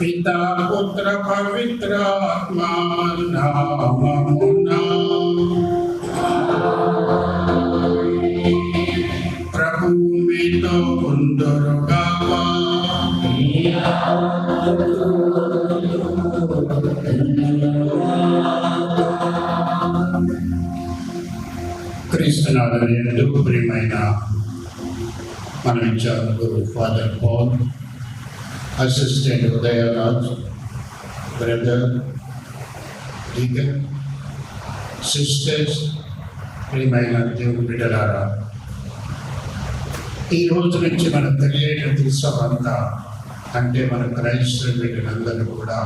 पिता पुत्र पवित्र आत्मा नाममुना प्रभु మీతో ఉండురుగాక. క్రీస్తునాథుని ప్రియమైన మన విద్యార్థులు father Paul, assistant Udayaraj, brother, deacon, sisters, ప్రియమైన దేవుని బిడ్డలారా, ఈ రోజు నుంచి మనం తెలియని దిశంతా అంటే మన క్రైస్తవ బిడ్డలందరూ కూడా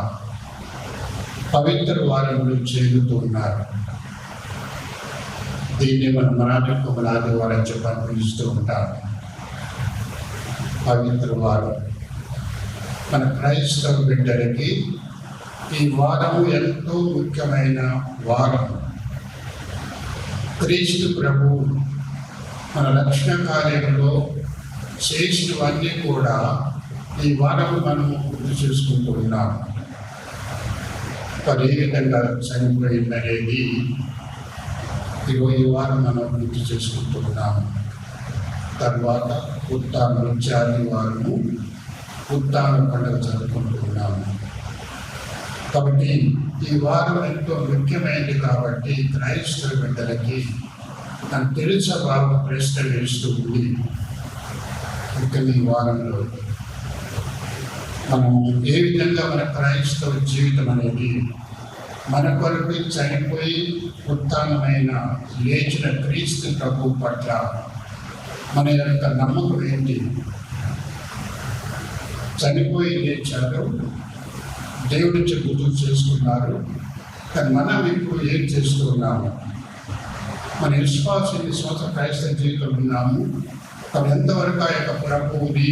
పవిత్ర వారంలో చేరుతూ ఉన్నారు. దీన్ని మనం మరాఠీ ఆదివారం చెప్పి పిలుస్తూ ఉంటాం. పవిత్ర వారం మన క్రైస్తవ బిడ్డలకి ఈ వారం ఎంతో ముఖ్యమైన వారం. క్రీస్తు ప్రభు మన రక్షణ కార్యంలో చేసినవన్నీ కూడా ఈ వారం మనం గుర్తు చేసుకుంటూ ఉన్నాం. మరి ఏ విధంగా చనిపోయిందనేది ఈ వారం మనం గుర్తు చేసుకుంటూ ఉన్నాము. తర్వాత ఉత్తానం ఆదివారము ఉత్తాన పండుగ జరుపుకుంటూ ఉన్నాము. కాబట్టి ఈ వారం ఎంతో ముఖ్యమైనది. కాబట్టి క్రైస్తవ బిడ్డలకి నాకు తెలుసా బాబు ప్రశ్న వేస్తూ ఉంది. ముఖ్యంగా ఈ వారంలో మనం ఏ విధంగా మన క్రైస్తవ జీవితం అనేది మన కొరకు చనిపోయి ఉత్తానమైన లేచిన క్రీస్తు ప్రభు పట్ల మన యొక్క నమ్మకం ఏంటి? చనిపోయి లేచారు, దేవుడి గుర్తు చేసుకున్నారు, కానీ మనం ఇప్పుడు ఏం చేస్తూ ఉన్నాము? మన విశ్వాస క్రైస్తవ జీవితం ఉన్నాము. కానీ ఎంతవరకు ఆ యొక్క ప్రభువుని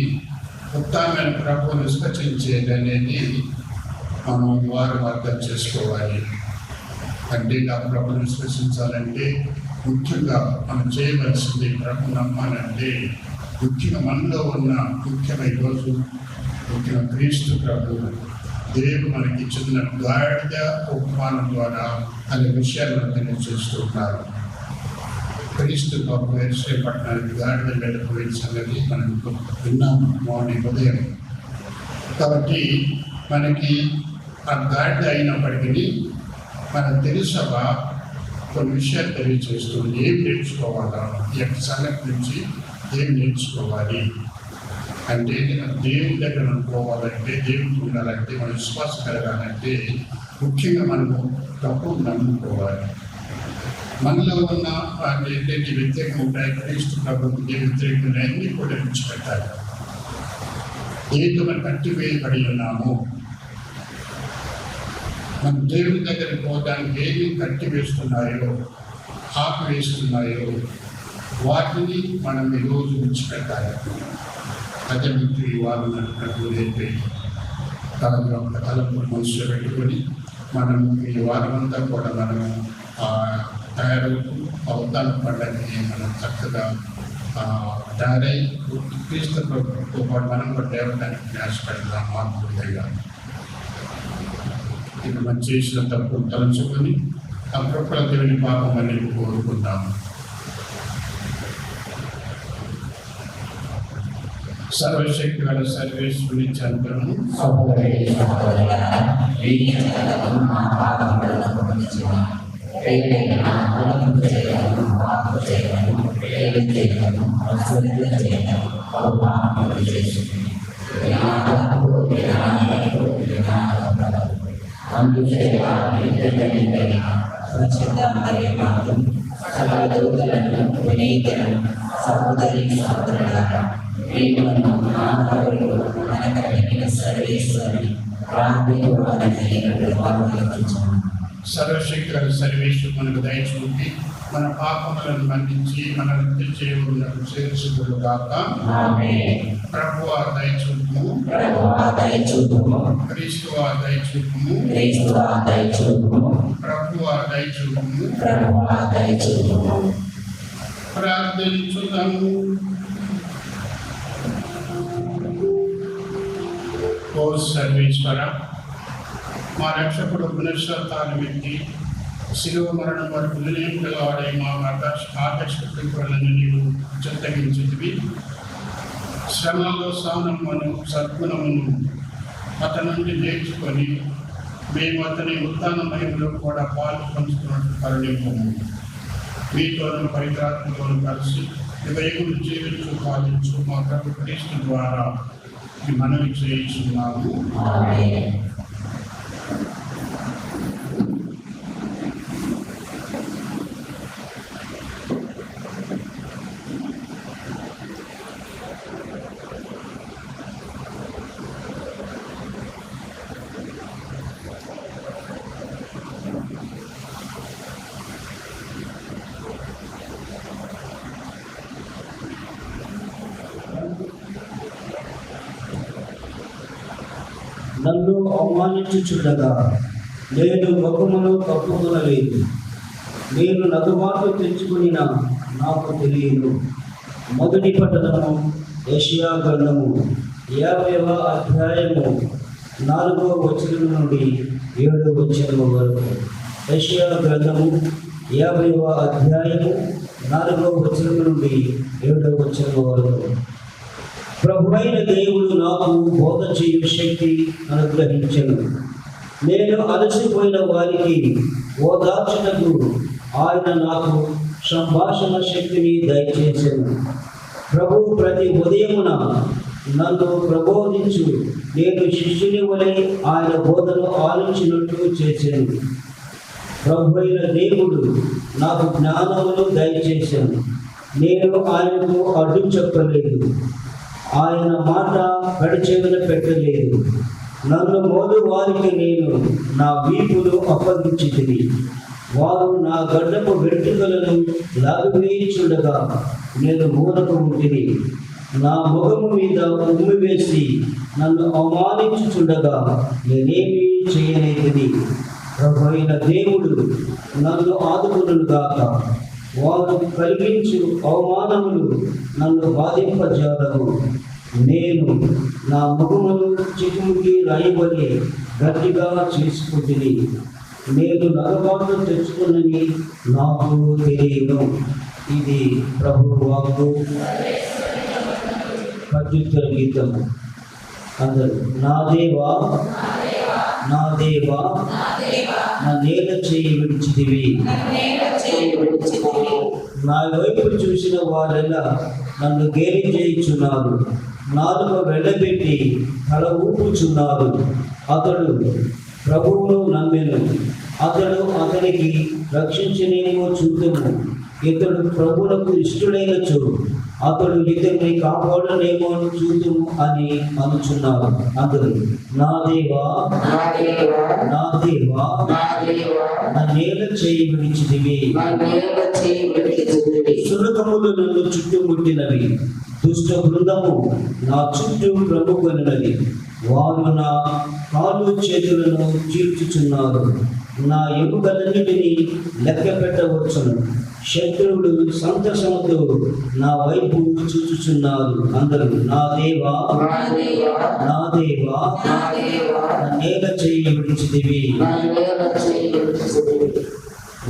ఉత్తమమైన ప్రభువుని విశ్వసించేది అనేది మనం వారు అర్థం చేసుకోవాలి. అంటే ఆ ప్రభుని విశ్వసించాలంటే ముఖ్యంగా మనం చేయవలసింది ప్రభు నమ్మాలంటే ముఖ్యంగా మనలో ఉన్న ముఖ్యమైన రోజు ముఖ్యంగా క్రీస్తు ప్రభు దేవుడు మనకి ఇచ్చిన గాడిద ఉపమానం ద్వారా అనే విషయాలను తెలియజేస్తూ ఉన్నారు. క్రీస్తు ప్రభు పట్టణానికి గాడిద వెళ్ళిపోయిన సంగతి మనం విన్నాము మార్నింగ్ ఉదయం. కాబట్టి మనకి ఆ గాడిద అయినప్పటికీ మనకు తెలుసవా కొన్ని విషయాలు తెలియజేస్తుంది. ఏం నేర్చుకోవాలా, ఈ యొక్క సంగతి నుంచి ఏం నేర్చుకోవాలి అంటే దేవుని దగ్గర అనుకోవాలంటే, దేవుడికి ఉండాలంటే, మన విశ్వాసం కలగాలంటే ముఖ్యంగా మనము ప్రభువు నమ్ముకోవాలి. మనలో ఉన్న ఏంటంటే వ్యతిరేకం ఉంటాయి, క్రీస్తు ప్రభుత్వం వ్యతిరేకం అన్నీ కూడా విడిచిపెట్టాలి. ఏదో మనం కట్టివేయబడి ఉన్నాము, మన దేవుని దగ్గరికి పోవడానికి ఏమి కట్టివేస్తున్నాయో ఆపివేస్తున్నాయో వాటిని మనం ఈరోజు విడిచిపెట్టాలి. అదే వ్యక్తి వారు నడిపి తలపు మనసులో పెట్టుకొని మనము ఈ వారం అంతా కూడా మనము తయారవుతూ అవతార పండుగని మనం చక్కగా తయారై క్రీస్తుతో పాటు మనం కూడా దేవతానికి న్యాసపడదాం. మార్పుగా ఇక మనం చేసిన తప్పు తలంచుకొని ఆ ప్రకృతిని పాపం అనేది కోరుకుందాము. సర్వశక్తి గల సర్వేశ్వరుని చెంతను సర్వశక్తి గల సర్వేశ్వరుడు మనకు దయచూపి మన పాపములను మన్నించి మన రక్తి చేయబడినకు చేర్చుదురు గాక. ప్రభువా దయచూపుము, క్రీస్తువా దయచూపుము, ప్రభువా దయచూపుము. ప్రార్థించుదాము. ఓ సర్వేశ్వర, మా రక్షకుడు పునశ్చాత్తాన్ని వ్యక్తి శిలువ మరణం వరకు నిలయములవాడే మా ఆకర్షకులను నీవు చిత్తగించితివి. శ్రమలో సహనమును సద్గుణమును అతని నుండి నేర్చుకొని మేము అతని ఉత్థాన మహిమలో కూడా పాలు పంచుకున్నట్టు కరుణింపము. మీతోనూ పవిత్రాత్మతోనూ కలిసి యుగయుగులు జీవించు పాలించు మా ప్రభు క్రీస్తు ద్వారా మనవి చేయించున్నాము. నన్ను అవమానించుచుండగా నేను ముఖమును కప్పుకొనలేదు. నేను నగుబాటు తెచ్చుకునిన నాకు తెలియదు. మొదటి పట్టణము యెషయా గ్రంథము 50వ అధ్యాయము 4వ వచనం నుండి 7వ వచనం వరకు. యెషయా గ్రంథము 50వ అధ్యాయము 4వ వచనం నుండి 7వ వచనం వరకు. ప్రభువైన దేవుడు నాకు బోధ చేయు శక్తి అనుగ్రహించెను. నేను అలసిపోయిన వారికి ఓదార్చుటకు ఆయన నాకు సంభాషణ శక్తిని దయచేసెను. ప్రభువు ప్రతి ఉదయమున నన్ను ప్రబోధించు నేను శిష్యుని వలె ఆయన బోధను ఆలోచించినట్లు చేశాను. ప్రభువైన దేవుడు నాకు జ్ఞానమును దయచేశాను. నేను ఆయనకు అడ్డు చెప్పలేదు, ఆయన మాట కడిచెవిన పెట్టలేదు. నన్ను మోదు వారికి నేను నా వీపులు అప్పగించితిని. వారు నా గడ్డపు వెంట్రుకలను లాగివేయుచుండగా నేను మూలకు ఉంటిని. నా ముఖము మీద ఉమ్మి వేసి నన్ను అవమానించుచుండగా నేనేమీ చేయలేదని. ప్రభువైన దేవుడు నన్ను ఆదుకును గాక. వారు కలిగించు అవమానములు నన్ను బాధింపజాలవు. నేను నా ముఖమును చిక్కుముకి రాయబడి గట్టిగా చేసుకుంటుని. నేను నగబాటు తెచ్చుకున్నని నాకు తెలియదు. ఇది ప్రభువు వాక్కు. ప్రత్యుత్తర గీతము. అందరూ నా దేవా, నా దేవా, నా నేల చేయి విడిచితివి. నా వైపు చూసిన వారెలా నన్ను గేలి చేయుచున్నారు. నాలుక వెళ్ళబెట్టి తల ఊపుచున్నారు. అతడు ప్రభువును నమ్మెను. అతడు అతనికి రక్షించనేమో చూద్దాము. ఇతడు ప్రభువులకు ఇష్టడైనచో అతడు ఇతన్ని కాపాడనేమో చూద్దాము అని అనుచున్నారు. అందరూ నా దేవా, నా దేవా, నా నేల చేయి విడిచితివి. సునకములు నన్ను చుట్టుముట్టినవి. దుష్ట బృందము నా చుట్టూ ప్రముఖున్నది. వారు నా కాళ్ళు చేతులను చీల్చుచున్నారు. నా ఎముకలన్నిటినీ లెక్క పెట్టవచ్చును. శత్రువులు సంతసంతో నా వైపు చూచుచున్నారు. అందరూ నా దేవా, నా దేవా, నా నేల చేయి విడిచితివి.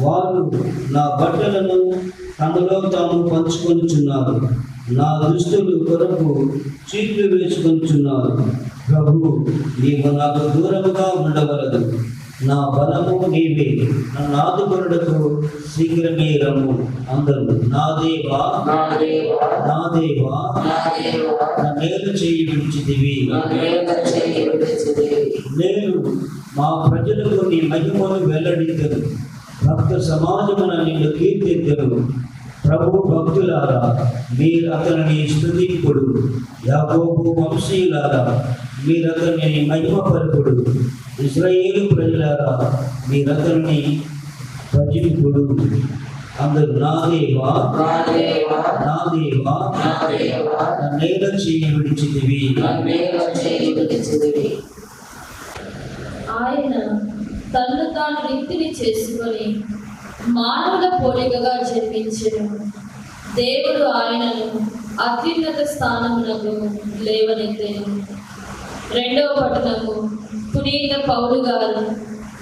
వారు నా బట్టలను తమలో తాము పంచుకొనుచున్నారు. నా దుష్టులు కొరకు చీట్లు వేసుకొంచున్నారు. ప్రభు, నీవు నాకు దూరముగా ఉండవలదు. నా బలము నీవే, నన్ను ఆదుకొనుటకు శీఘ్రమే రమ్ము. అందరూ నా దేవా, నా దేవా, నా మేలు చేయి విడిచితివి. నేను మా ప్రజలకు నీ మహిమను వెల్లడించరు. భక్త సమాజమున నిన్ను కీర్తించరు. ప్రభు భక్తులారా, మీరు అతనిని స్తుతింపుడు. యాకోబు వంశీయులారా, మీరు అతన్ని మహిమపరుపుడు. ఇశ్రాయేలు ప్రజలారా, మీరు అతన్ని భజింపుడు. అందరూ నా దేవా, నా దేవా, నా నేల చేయి విడిచితివి. ఆయన తన్ను తాను రిక్తిని చేసుకొని మానవుల పోలికగా జన్మించెను. దేవుడు ఆయనను అత్యున్నత స్థానమునకు లేవనెత్తెను. రెండవ పట్టణము పునీత పౌలు గారు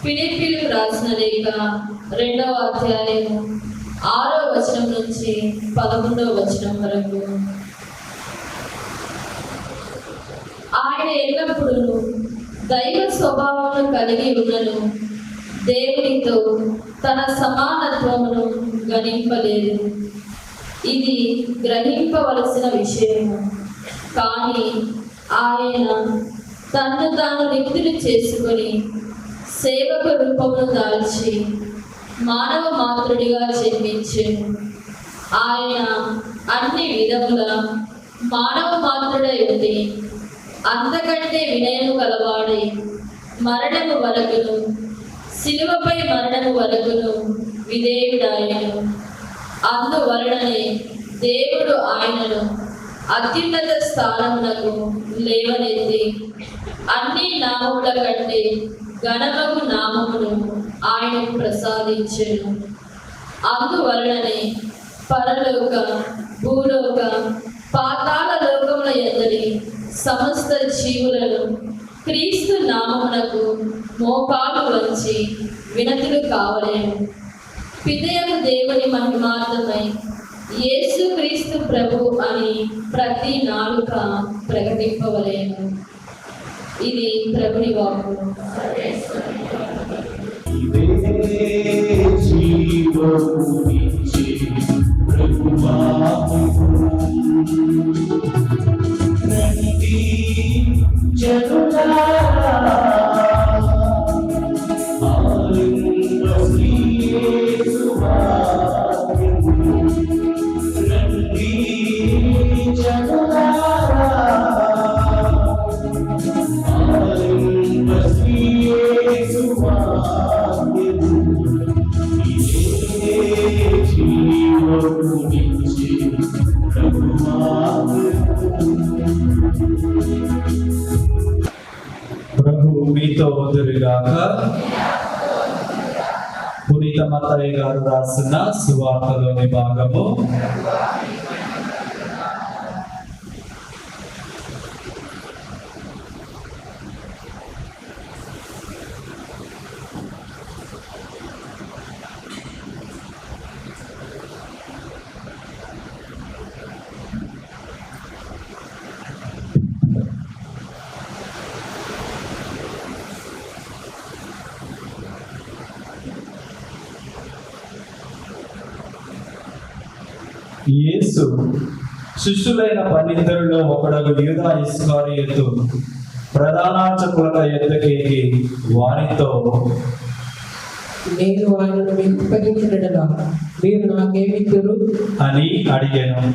ఫిలిప్పీలకు రాసిన లేఖ 2వ అధ్యాయము 6వ వచనం నుంచి 11వ వచనం వరకు. ఆయన ఎల్లప్పుడూ దైవ స్వభావమును కలిగి ఉన్నను, దేవునితో తన సమానత్వమును గణింపలేదు. ఇది గ్రహింపవలసిన విషయము. కానీ ఆయన తన్ను తాను రిక్తిని చేసుకొని సేవక రూపమును దాల్చి మానవ మాతృడిగా జన్మించెను. ఆయన అన్ని విధముల మానవ మాతృడై ఉండి అంతకంటే వినయము గలవాడై మరణము వరకును, శిలువపై మరణము వరకును విధేయుడాయను. అందువలననే దేవుడు ఆయనను అత్యున్నత స్థానమునకు లేవనెత్తి అన్ని నామముల కంటే ఘనమగు నామమును ఆయనకు ప్రసాదించెను. అందువలననే పరలోక, భూలోక, పాతాళ లోకముల యందలి సమస్త జీవులను క్రీస్తు నామమునకు మోకాలు వంచి వినతులు కావలేము. పితయము దేవుని మహిమార్థమై యేసు క్రీస్తు ప్రభు అని ప్రతి నాలుక ప్రకటింపవలేము. ఇది ప్రభుని వాక్కు. ప్రభు మీతో వదులుగాక. పునీత మత్తయి గారు రాసిన సువార్తలోని భాగము. యేసు శిష్యులైన 12లో ఒకడగు యూదా ఇస్కరియోతు ప్రధానార్చకుల యొద్దకేగి వారితో, నేను ఆయనను మీకు అప్పగించినట్లా మీరు నాకేమిచ్చురు అని అడిగాను.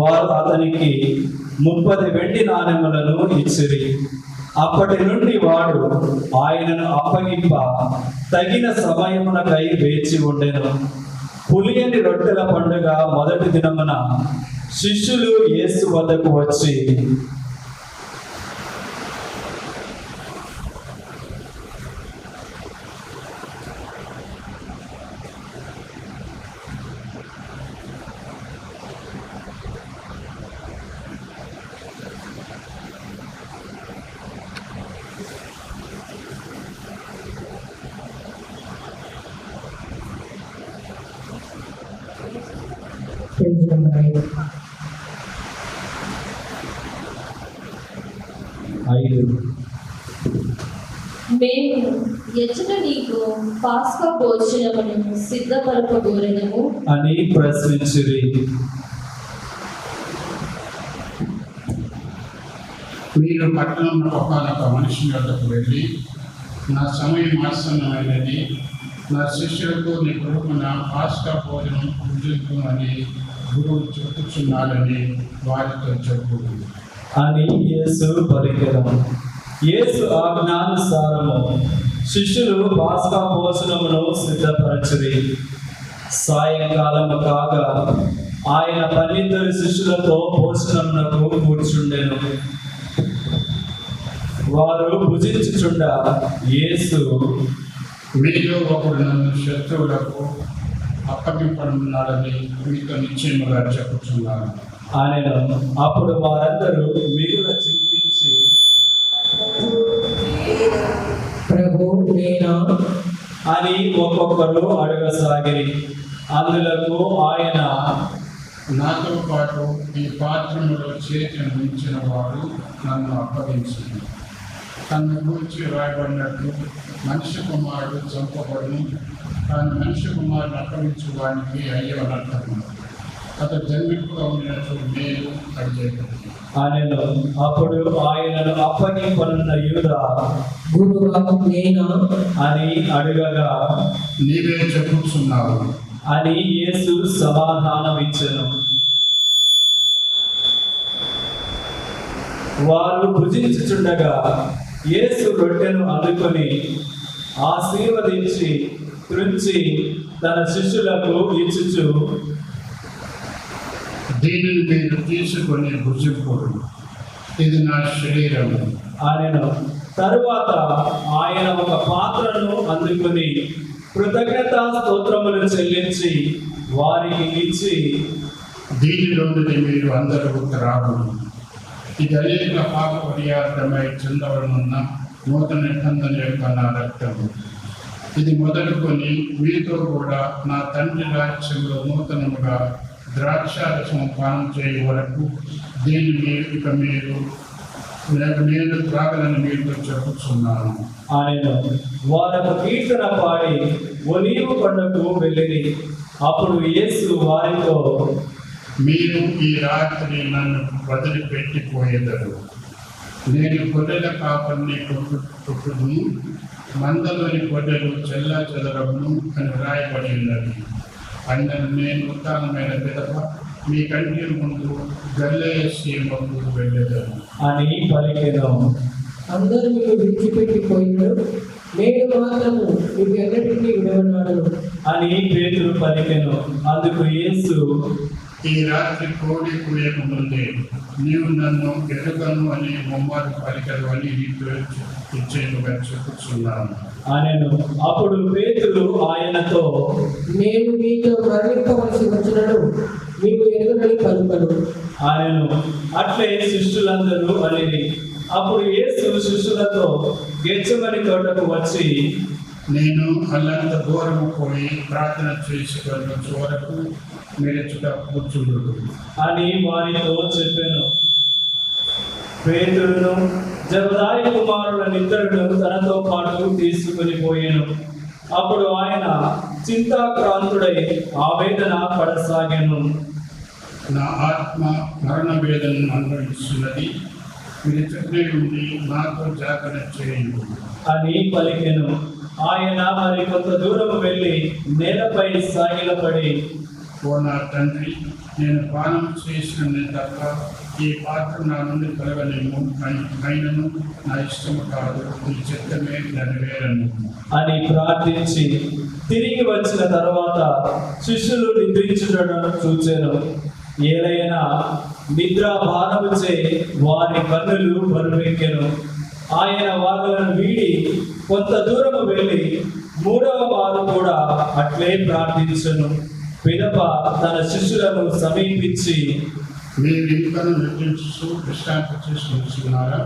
వారు అతనికి 30 వెండి నాణెములను ఇచ్చిరి. అప్పటి నుండి వాడు ఆయనను అప్పగింప తగిన సమయమునకై వేచి ఉండెను. పులియని రొట్టెల పండుగ మొదటి దినమున శిష్యులు యేసు వద్దకు వచ్చి, 5. మేము ఎచ్చట నీకు పాస్కా భోజనమును సిద్ధపరపబోరెదము అని ప్రశ్నించిరి. మీరు పట్టణంలో ఒకనొక మనిషి వద్దకు వెళ్ళి, నా సమయం ఆసన్నమైనది, నా శిష్యులకు నీ కొడుకున పాస్కా భోజనం భుజింపు అని గురువు చెబుతున్నాడని వారితో చెప్పు అని యేసు పలికెను. యేసు ఆజ్ఞానుసారము శిష్యులు పాస్కా భోజనమును సిద్ధపరచిరి. సాయంకాలము కాగా ఆయన 12 శిష్యులతో భోజనమునకు కూర్చుండెను. వారు భుజించుచుండ యేసు, మీలో ఒకడు నన్ను శత్రువులకు అప్పగింపనున్నాడని మీతో నిశ్చయముగా చెప్పుచున్నాను అనెను. అప్పుడు వారందరూ మిగుల చింతించి, ప్రభు నేనా అని ఒక్కొక్కరు అడగసాగిరి. అందులకు ఆయన, నాతో పాటు ఈ పాత్రములో చేతిని ఉంచిన వాడు నన్ను అప్పగించింది. తన గురించి రాయబడినట్లు మనిషి కుమారుడు చంపబడును, కానీ మనిషి కుమారుడు అప్పగించు వానికి అయ్యో అనర్థము. అతడు జన్మింపుగా ఉన్నట్లు నేను అడిగేది అనెను. అప్పుడు ఆయనను అప్పగింపనున్న యూదా గురువా నేనా అని అడగగా, నీవే చెప్పుచున్నావు అని యేసు సమాధానమిచ్చెను. వారు భుజించుచుండగా యేసు రొట్టెను అందుకొని ఆశీర్వదించి త్రుంచి తన శిష్యులకు ఇచ్చుచు, దీనిని మీరు తీసుకొని భుజింపుడు, ఇది నా శరీరము అనెను. తరువాత ఆయన ఒక పాత్రను అందుకొని కృతజ్ఞతా స్తోత్రములు చెల్లించి వారికి ఇచ్చి, దీనిలోనిది మీరు అందరూ త్రాగుడు, ఇది అనేక పాప పర్యార్థమై చెందవలనున్న నూతన నిబంధన యొక్క నా రక్తము. ఇది మొదలుకొని మీతో కూడా నా తండ్రి రాజ్యంలో నూతనముగా ద్రాక్షారసం పానం చేయ వరకు దీన్ని నేను త్రాగలని మీతో చెప్పుచున్నాను ఆయన వారికి కీర్తన పాడి ఒలీవ కొండకు వెళ్ళిరి. అప్పుడు యేసు వారితో, మీరు ఈ రాత్రి నన్ను వదిలిపెట్టిపోయేదరు. నేను గొర్రెల కాపరిని కొట్టును, మందలోని గొర్రెలు చెల్లా చెదరవును అని రాయబడి ఉన్నది. అందులో నేను ఉత్తానమైన పిదప మీ కంటి ముందు గలిలయ సీమకు వెళ్ళేదను అని పలికెను. అందరూ మీకు విడిచిపెట్టిపోయినారు, నేను మాత్రము మీకు ఎన్నటికీ విడవనాడను అని పేతురు పలికెను. అందుకు యేసు, ఈ రాత్రి కోడి కూయక ముందే నీవు నన్ను ఎరుగను అని ముమ్మారు పలికరు అని నీతో ఇచ్చేందుగా చెప్పుచున్నాను అనెను. అప్పుడు పేతురు ఆయనతో, నేను మీతో మరణింపవలసి వచ్చినను మీకు ఎరుగనని పలుకను అనెను. అట్లే శిష్యులందరూ అనిరి. అప్పుడు యేసు శిష్యులతో గెత్సేమని తోటకు వచ్చి, నేను అల్లంత దూరము పోయి ప్రార్థన చేసుకొని వరకు మీరెచ్చుట కూర్చుండు అని వారితో చెప్పాను. పేతురును జబదాయి కుమారులనిద్దరును తనతో పాటు తీసుకుని పోయాను. అప్పుడు ఆయన చింతాక్రాంతుడై ఆవేదన పడసాగాను. నా ఆత్మ మరణ వేదనను అనుభవిస్తున్నది, మీరు చుట్టూ ఉండి నాతో జాగ్రత్త చేయండి అని పలికెను. ఆయన మరి కొంత దూరం వెళ్ళి నేలపై సాగిలపడి, ఓ నా తండ్రి, నేను పానం చేసిన తప్ప ఈ పాత్ర నా నుండి తొలగలేము, అయినను నా ఇష్టము కాదు, నీ చిత్తమే నెరవేరను అని ప్రార్థించి తిరిగి వచ్చిన తర్వాత శిష్యులు నిద్రించుటను చూచెను. ఏలైనా నిద్ర భారముచే వారి కన్నులు బరువెక్కెను. ఆయన వాళ్ళను వీడి కొంత దూరము వెళ్ళి 3వ మారు కూడా అట్లే ప్రార్థించెను. పిదప తన శిష్యులను సమీపించి, మీరు ఇంకను నిద్రించు విశ్రాంతి చేసుకుంటున్నారా?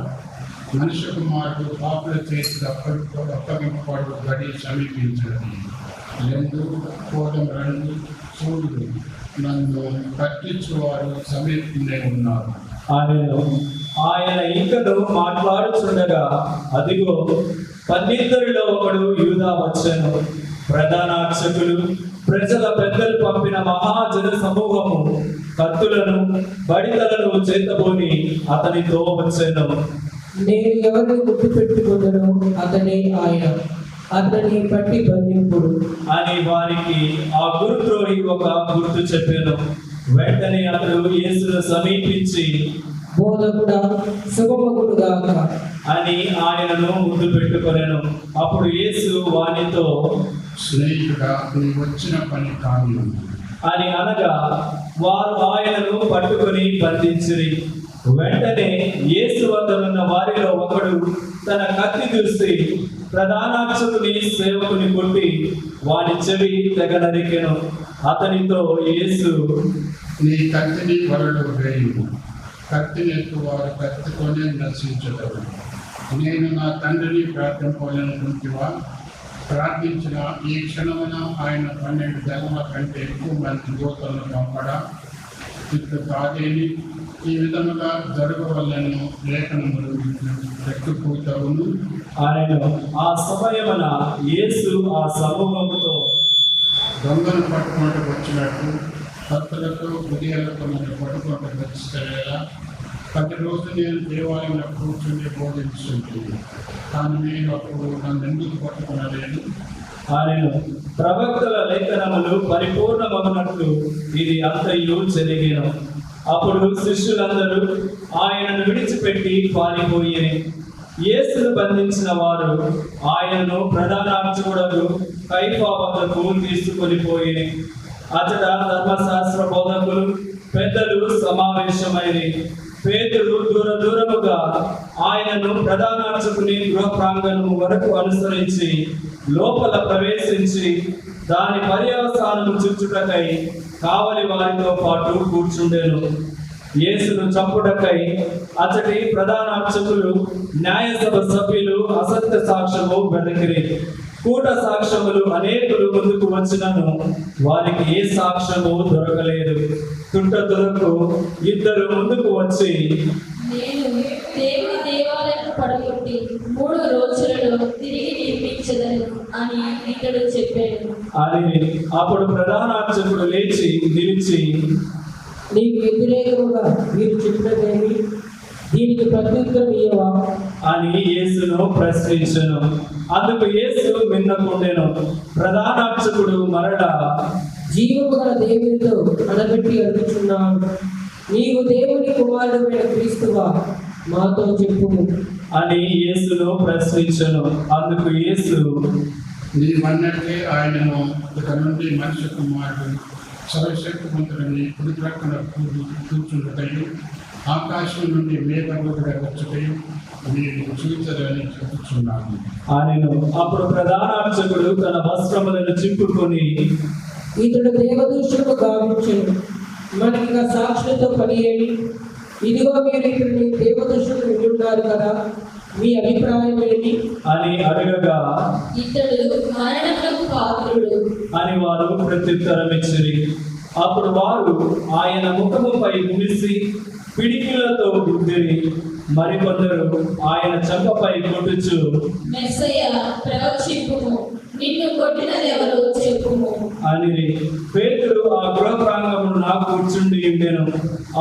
మనిషి కుమారుడు పాపుల చేసి అప్పగింపబడు గడి సమీపించినది. రెండు కోటం రండు చూడు, నన్ను కట్టించువారు సమీపంలో ఉన్నారు. ఆయనను ఆయన ఇంకను మాట్లాడుచుండగా అదిగో 12 ఒకడు యూదా వచ్చెను. ప్రధాన అర్చకులు ప్రజల పెద్దలు పంపిన మహాజన సమూహము కత్తులను బడితలను చేతబోని అతనితో వచ్చెను. నేను ఎవరిని గుర్తు పెట్టుకున్నానో అతనే ఆయన, అతని పట్టి బంధింపుడు అని వారికి ఆ గురుద్రోహి ఒక గుర్తు చెప్పాను. వెంటనే అతడు యేసును సమీపించి బోధకుడా శుభమగుడుగాక అని ఆయనను ముద్దు పెట్టుకొనెను. అప్పుడు యేసు వానితో స్నేహితుడా, నీ వచ్చిన పని కాదు అని అనగా వారు ఆయనను పట్టుకొని బంధించిరి. వెంటనే యేసు వద్దనున్న వారిలో ఒకడు తన కత్తి దూసి ప్రధానార్చకుని సేవకుని కొట్టి వాని చెవి తెగ నరికెను. అతనితో యేసు నీ కత్తిని వరలో వేయు, కత్తిని వారు కత్తితోనే నశించగలరు. నేను నా తండ్రిని ప్రార్థింపాలనుకుంటువా, ప్రార్థించిన ఈ క్షణమున ఆయన 12 జన్మల కంటే ఎక్కువ మంది దూతలను పంపడా? ఇట్లు కాదేని ఈ విధముగా జరగవలెను లేఖనములు రెక్కుపోతావును. ఆయన ఆ సమయమున యేసు ఆ సమూహముతో దొంగను పట్టుకుంటూ వచ్చినట్టు భక్తులతో ఉదయాలతో నన్ను పట్టుకుంటూ వచ్చిస్తారా? 10 రోజులు నేను దేవాలయంలో కూర్చుని బోధించుంటుంది, కానీ నేను అప్పుడు నన్ను ఎందుకు పట్టుకునలేను? ఆయన ప్రవక్తల లేఖనములు పరిపూర్ణమగునట్లు ఇది అంతయు జరిగెను. అప్పుడు శిష్యులందరూ ఆయనను విడిచిపెట్టి పారిపోయిరి. యేసును బంధించిన వారు ఆయనను ప్రధాన అర్చకుడు కైఫా వద్దకు తీసుకొని పోయిరి. అతడ ధర్మశాస్త్ర బోధకులు పెద్దలు సమావేశమైరి. పేతురు దూరముగా ఆయనను ప్రధాన అర్చకుని గృహ ప్రాంగణము వరకు అనుసరించి లోపల ప్రవేశించి దాని పర్యవసానము చుచ్చుటకై కావలి వారితో పాటు కూర్చుండెను. యేసును చంపుటకై అతడి ప్రధాన అర్చకులు న్యాయసభ సభ్యులు అసత్య సాక్ష్యము వెదకిరి. కూట సాక్ష్యములు అనేకులు ముందుకు వచ్చినను వారికి ఏ సాక్ష్యము దొరకలేదు. తుంటతులకు 2 ముందుకు వచ్చి నేను దేవుని దేవాలయాన్ని పడగొట్టి 3 రోజులలో తిరిగి నిర్మించదను అని ఇతడు చెప్పాడు. అని అప్పుడు ప్రధాన అర్చకుడు లేచి నిలిచి నీకు వ్యతిరేకముగా మీరు చెప్పినదేమి? దీనికి ప్రత్యుత్తరం ఇయ్యవా అని యేసును ప్రశ్నించెను. అందుకు యేసు విన్నకుండెను. ప్రధాన అర్చకుడు మరలా జీవము గల దేవునితో అనబెట్టి అడుగుచున్నాను, నీవు దేవుని కుమారుడైన క్రీస్తువా? మాతో చెప్పుము అని యేసును ప్రశ్నించెను. అందుకు యేసు, నీవన్నట్లే ఆయనను ఇక నుండి మనిషి కుమారుడు సర్వశక్తిమంతుడిని కుడి ప్రక్కన కూర్చుంటయు ఆకాశం నుండి మేఘముగా వచ్చుటయు మీరు చూచరని చెప్పుచున్నాను. ఆయనను అప్పుడు ప్రధాన అర్చకుడు తన వస్త్రములను చింపుకొని, ఇతడు దేవదూషణకు గావించెను, మనకి సాక్షులతో పని ఏమి? ఇదిగో మీరు ఇక్కడ దేవదూషణకు వింటున్నారు కదా, మీ అభిప్రాయం ఏంటి అని అడగగా, ఇతడు మరణమునకు పాత్రుడు అని వారు ప్రత్యుత్తరం ఇచ్చిరి. అప్పుడు వారు ఆయన ముఖముపై ఉమిసి పిడికిలతో గుద్దిరి. మరికొందరు ఆయన చెంపపై కొట్టుచు, మెస్సయ్య ప్రవచింపుము, నిన్ను కొట్టినదెవరో చెప్పుము అని. పేతురు ఆ గృహ ప్రాంగమున కూర్చుండి ఉండెను.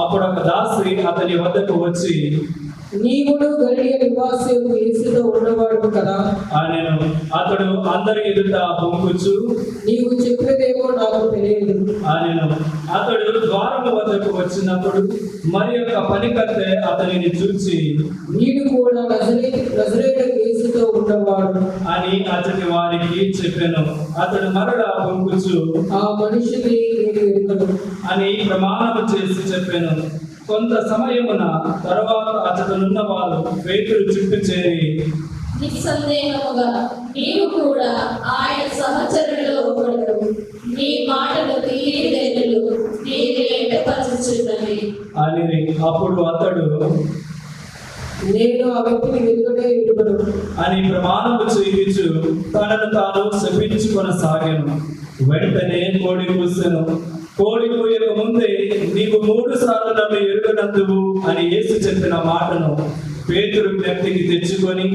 అప్పుడు ఒక దాసి అతని వద్దకు వచ్చి, నీవును గలిలయ నివాసియు యేసుతో ఉన్నవాడు కదా ఆయనను. అతడు అందరి ఎదుట పొంగుచు, నీవు చెప్పేదేమో నాకు తెలియదు ఆయనను. అతడు ద్వారము వద్దకు వచ్చినప్పుడు మరి యొక్క పనికత్తె అతనిని చూచి, వీడు కూడా నజరేయుడు యేసుతో ఉన్నవాడు అని అతని వారికి చెప్పెను. అతడు మరలా పొంగుచు, ఆ మనిషిని నేను ఎరుగను అని ప్రమాణము చేసి చెప్పెను. కొంత సమయమున తర్వాత అతడున్న వారు పేతురు చుట్టూ చేరి, నిస్సందేహముగా నీవు కూడా ఆయన సహచరులలో ఒకడు, నీ మాటలు తీయదెనులు నీవు ఎంటపరచుచున్నవి అని. అప్పుడు అతడు, నేను ఆ వ్యక్తిని ఎరుగను అని ప్రమాణము చేయించు తనను తాను శపించుకొనసాగెను. వెంటనే కోడి కూసెను. కోడి కూయక ముందే నీవు 3 సార్లు నన్ను ఎరుగనందువు అని యేసు చెప్పిన మాటను పేతురు జ్ఞప్తికి తెచ్చుకొని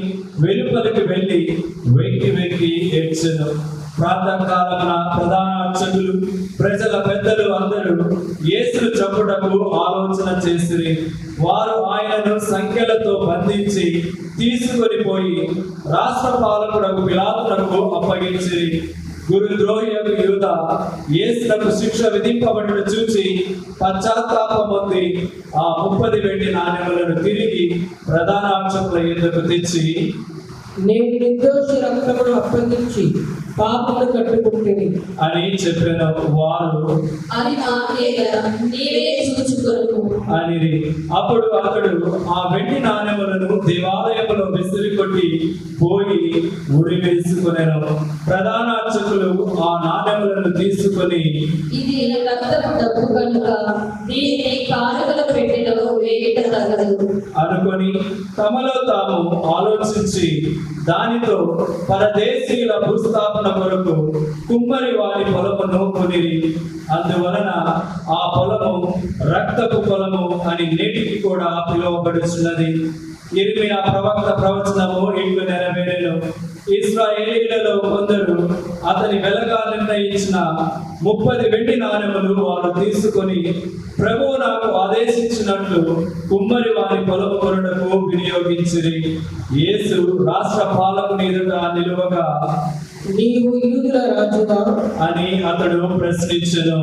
వెలుపలికి వెళ్ళి వెక్కి వెక్కి ఏడ్చెను. ప్రాతకాలమున ప్రధాన అర్చకులు ప్రజల పెద్దలు అందరూ యేసును చంపుటకు ఆలోచన చేసిరి. వారు ఆయనను సంఖ్యలతో బంధించి తీసుకొని పోయి రాష్ట్ర పాలకుడకు పిలాతునకు అప్పగించిరి. గురుద్రోహి యూదా యేసునకు శిక్ష విధింపబడుట చూచి పశ్చాత్తాపం పొంది ఆ 30 వెండి నాణెములను తిరిగి ప్రధాన అర్చకుల ఎదుకు తెచ్చి, నేను నిర్దోషి రక్తమును అప్పగించి పాపమును కట్టుకుంటుంది అని చెప్పిన వారు అది నాకేలా, నీవే చూచుకొను అనిరి. అప్పుడు అతడు ఆ వెండి నాణెములను దేవాలయంలో విసిరికొట్టి పోయి ఉరి వేసుకునేను. ప్రధాన అర్చకులు ఆ నాణెములను తీసుకొని, ఇది రక్తపు డబ్బు కనుక దీన్ని కానుకల పెట్టెలో వేయట తగదు అనుకొని తమలో తాము ఆలోచించి దానితో పరదేశీయుల భూస్థాపన కొరకు కుమ్మరి వారి పొలమును కొనిరి. అందువలన ఆ పొలము రక్తపు పొలము అని నేటికి కూడా పిలువబడుచున్నది. యిర్మీయా ప్రవక్త ప్రవచనము ఇట్లు నెరవేరెను. ఇశ్రాయేలీయులలో కొందరు అతని వెలగా నిర్ణయించిన 30 వెండి నాణెములు వారు తీసుకొని ప్రభువు నాకు ఆదేశించినట్లు కుమ్మరి వారి పొలము కొనుటకు వినియోగించిరి. యేసు రాష్ట్ర పాలకుని ఎదుట నిలువగా, నీవు యూదుల రాజుగా అని అతడు ప్రశ్నించెను.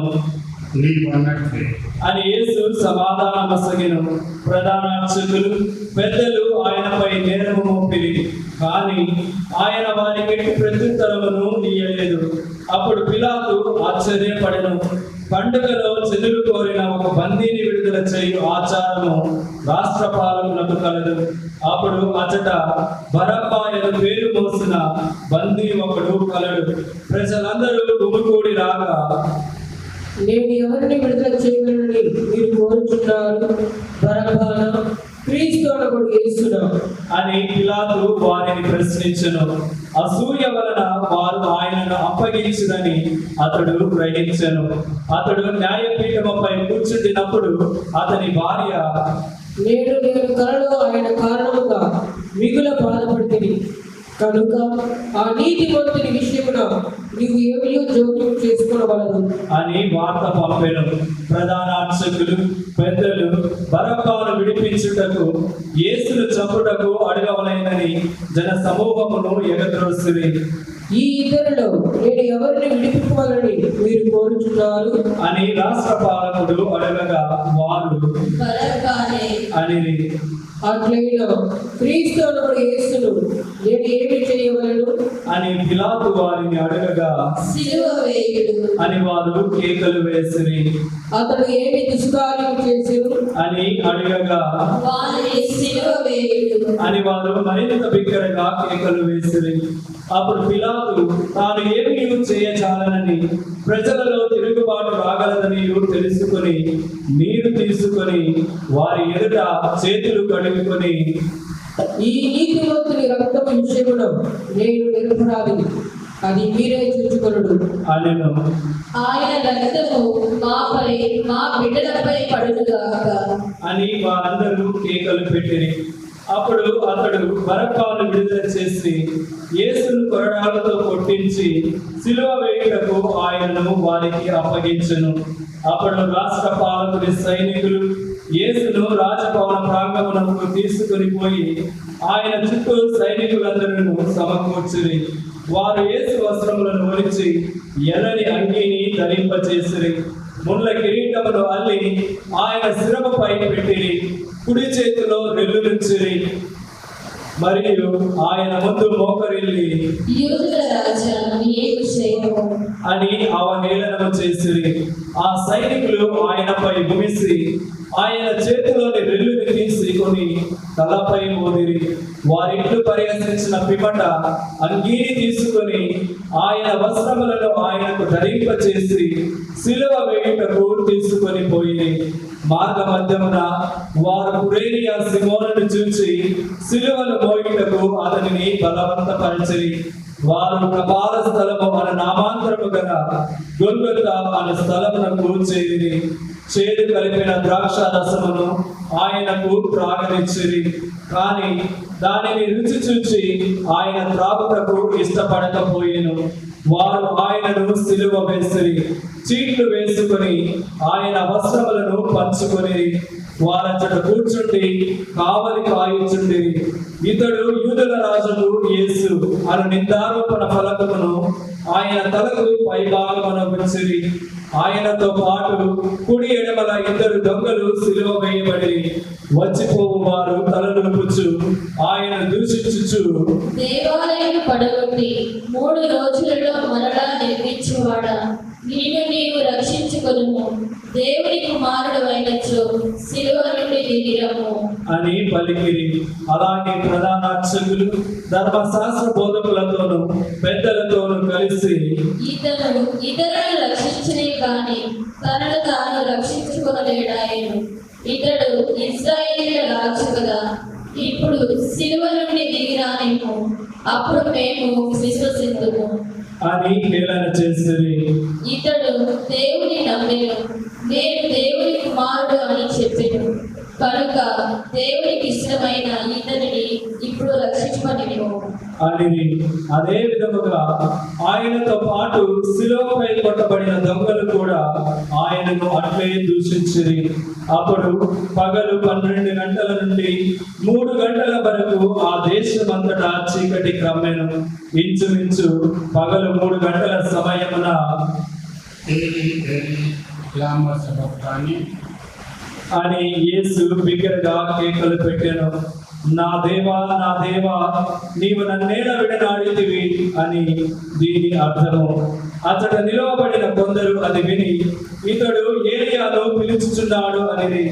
నీవు అన్నట్లే అని యేసు సమాధానమసగెను. ప్రధాన అర్చకులు పెద్దలు ఆయనపై నేరము మోపిరి, కానీ ఆయన వారికి ఎట్టి ప్రత్యుత్తరమును ఇయ్యలేదు. అప్పుడు పిలాతు ఆశ్చర్యపడెను. పండుగలో చెదులు కోరిన ఒక బందీని విడుదల చేయు ఆచారము రాష్ట్ర పాలకులకు కలదు. అప్పుడు అచట బరబ్బా పేరు మోసిన బందీ ఒకడు కలడు. ప్రజలందరూ గుమికూడి రాగా, నేను ఎవరిని విడుదల చేయగలనని మీరు కోరుచున్నారు? బరబ్బనా, క్రీస్తు అనబడు యేసునా? అని పిలాతు వారిని ప్రశ్నించెను. అసూయ వలన వారు ఆయనను అప్పగించుదని అతడు గ్రహించెను. అతడు న్యాయపీఠముపై కూర్చుండినప్పుడు అతని భార్య, నేను కలలో ఆయన కారణముగా మిగుల బాధపడింది కనుక ఆ నీతిమంతుని విషయమున నీవు ఏమీ జోక్యం చేసుకోవలదు అని వార్త పంపెను. ప్రధాన అర్చకులు పెద్దలు బరబ్బను విడిపించుటకు యేసును చంపుటకు అడగవలెనని జన సమూహమును ఎగద్రోసిరి. ఈ ఇద్దరిలో నేను ఎవరిని విడిపించాలని మీరు కోరుచున్నారు? అని రాష్ట్ర పాలకుడు అడగగా వారు బరబ్బనే అనిరి. అట్లయినా క్రీస్తు అనబడు యేసును నేను ఏమి చేయవలను అని పిలాతు వారిని అడగగా సిలువ వేయుడు అని వారు కేకలు వేసిరి. అతడు ఏమి దుష్కార్యం చేసిరు అని అడగగా వారిని సిలువ వేయుడు అని వారు మరింత బిగ్గరగా కేకలు వేసిరి. అప్పుడు పిలాతు తాను ఏమీ చేయచాలనని ప్రజలలో తిరుగుబాటు రాగలదని తెలుసుకొని నీరు తీసుకొని వారి ఎదుట చేతులు కడుక్కొని, ఈ నీతిమంతుని రక్తము విషయమున నేను నిరపరాధిని, అది మీరే చూచుకొనుడు అనెను. ఆయన రక్తము మాపై మా బిడ్డలపై పడునుగాక అని వారందరూ కేకలు పెట్టిరి. అప్పుడు అతడు బరబ్బను విడుదల చేసి యేసును కొరడాలతో కొట్టించి సిలువ వేయుటకు ఆయనను వారికి అప్పగించెను. అప్పుడు రాష్ట్ర పాలకుడి సైనికులు యేసును రాజభవన ప్రాంగణమునకు తీసుకొని పోయి ఆయన చుట్టూ సైనికులందరూ సమకూర్చిరి. వారు యేసు వస్త్రములను ఒలిచి ఎర్రని అంగీని ధరింపచేసిరి. ముళ్ళ కిరీటమును అల్లి ఆయన శిరముపై పెట్టిరి. కుడి చేతిలో రెల్లునిచ్చిరి. మరియు ఆయన ముందు మోకరిల్లి, యూదుల రాజా నీకు జయము అని అవహేళనము చేసిరి. ఆ సైనికులు ఆయనపై భూమిసి ఆయన చేతిలోని రెల్లుని తీసుకొని తలపై మోదిరి. వారిట్లు పరిహసించిన పిమ్మట అంగీని తీసుకొని ఆయన వస్త్రములను ఆయనకు ధరింపచేసి సిలువ వేయుటకు తీసుకొని పోయి మార్గ మధ్యమున వారు కురేనియా సిమోనును చూచి సిలువను మోయుటకు అతనిని బలవంతపరిచిరి. వారు కపాల స్థలము అనే నామాంతరము గల గొల్గొతా అనే స్థలమునకు చేరి చేదు కలిపిన ద్రాక్ష రసమును ఆయనకు త్రాగనిచ్చిరి. కానీ దానిని రుచి చూచి ఆయన త్రాగుటకు ఇష్టపడకపోయెను. వారు ఆయనను సిలువ వేసిరి. చీట్లు వేసుకొని ఆయన వస్త్రములను పంచుకొని వారచ్చట కూర్చుండి కావలి కాయుచుండి, ఇతడు యూదుల రాజును యేసు అను నిందారోపణ ఫలకమును ఆయన తలకు పైభాగమున ఉంచిరి. ఆయనతో పాటు కుడి ఎడమల ఇద్దరు దొంగలు సిలువ వేయబడి వచ్చిపోవు వారు తలలుపుచు ఆయన దూషించుచు, దేవాలయం పడగొట్టి 3 రోజులలో మరలా నిర్మించువాడా, నిన్ను నీవు రక్షించుకొనుము. దేవుని కుమారుడు అయినచో సిలువ నుండి దిగిరము అని పలికిరి. అలాగే ప్రధాన అర్చకులు ధర్మశాస్త్ర బోధకులతోనూ పెద్దలతోనూ కలిసి, ఇతరులను రక్షించనే కాని తనను తాను రక్షించుకొనలేడాయను. ఇతడు ఇశ్రాయేలీయుల రాజు కదా, ఇప్పుడు సిలువ నుండి దిగిరానేమో, అప్పుడు మేము విశ్వసిద్దుము అని హేళన చేసిరి. ఇతడు దేవుని నమ్మెను, నేను దేవుని కుమారుడు అని చెప్పెను కనుక దేవునికి ఇష్టమైన ఇతనిని ఇప్పుడు రక్షింపనివ్వు అని. అదే విధముగా ఆయనతో పాటు శిలువపై కొట్టబడిన దొంగలు కూడా ఆయనను అట్లే దూషించిరి. అప్పుడు పగలు 12 గంటల నుండి 3 గంటల వరకు ఆ దేశమంతటా చీకటి క్రమ్మెను. ఇంచుమించు పగలు 3 గంటల సమయమున ఏలి ఏలి లామా సబక్తాని అని యేసు బిగ్గరగా కేకలు పెట్టెను, నా దేవా నా దేవా, నీవు నన్నేడ విడనాడితివి అని దీని అర్థము. అతడు నిలవబడిన కొందరు అది విని, ఇతడు ఏలియాను పిలుచుచున్నాడు అని.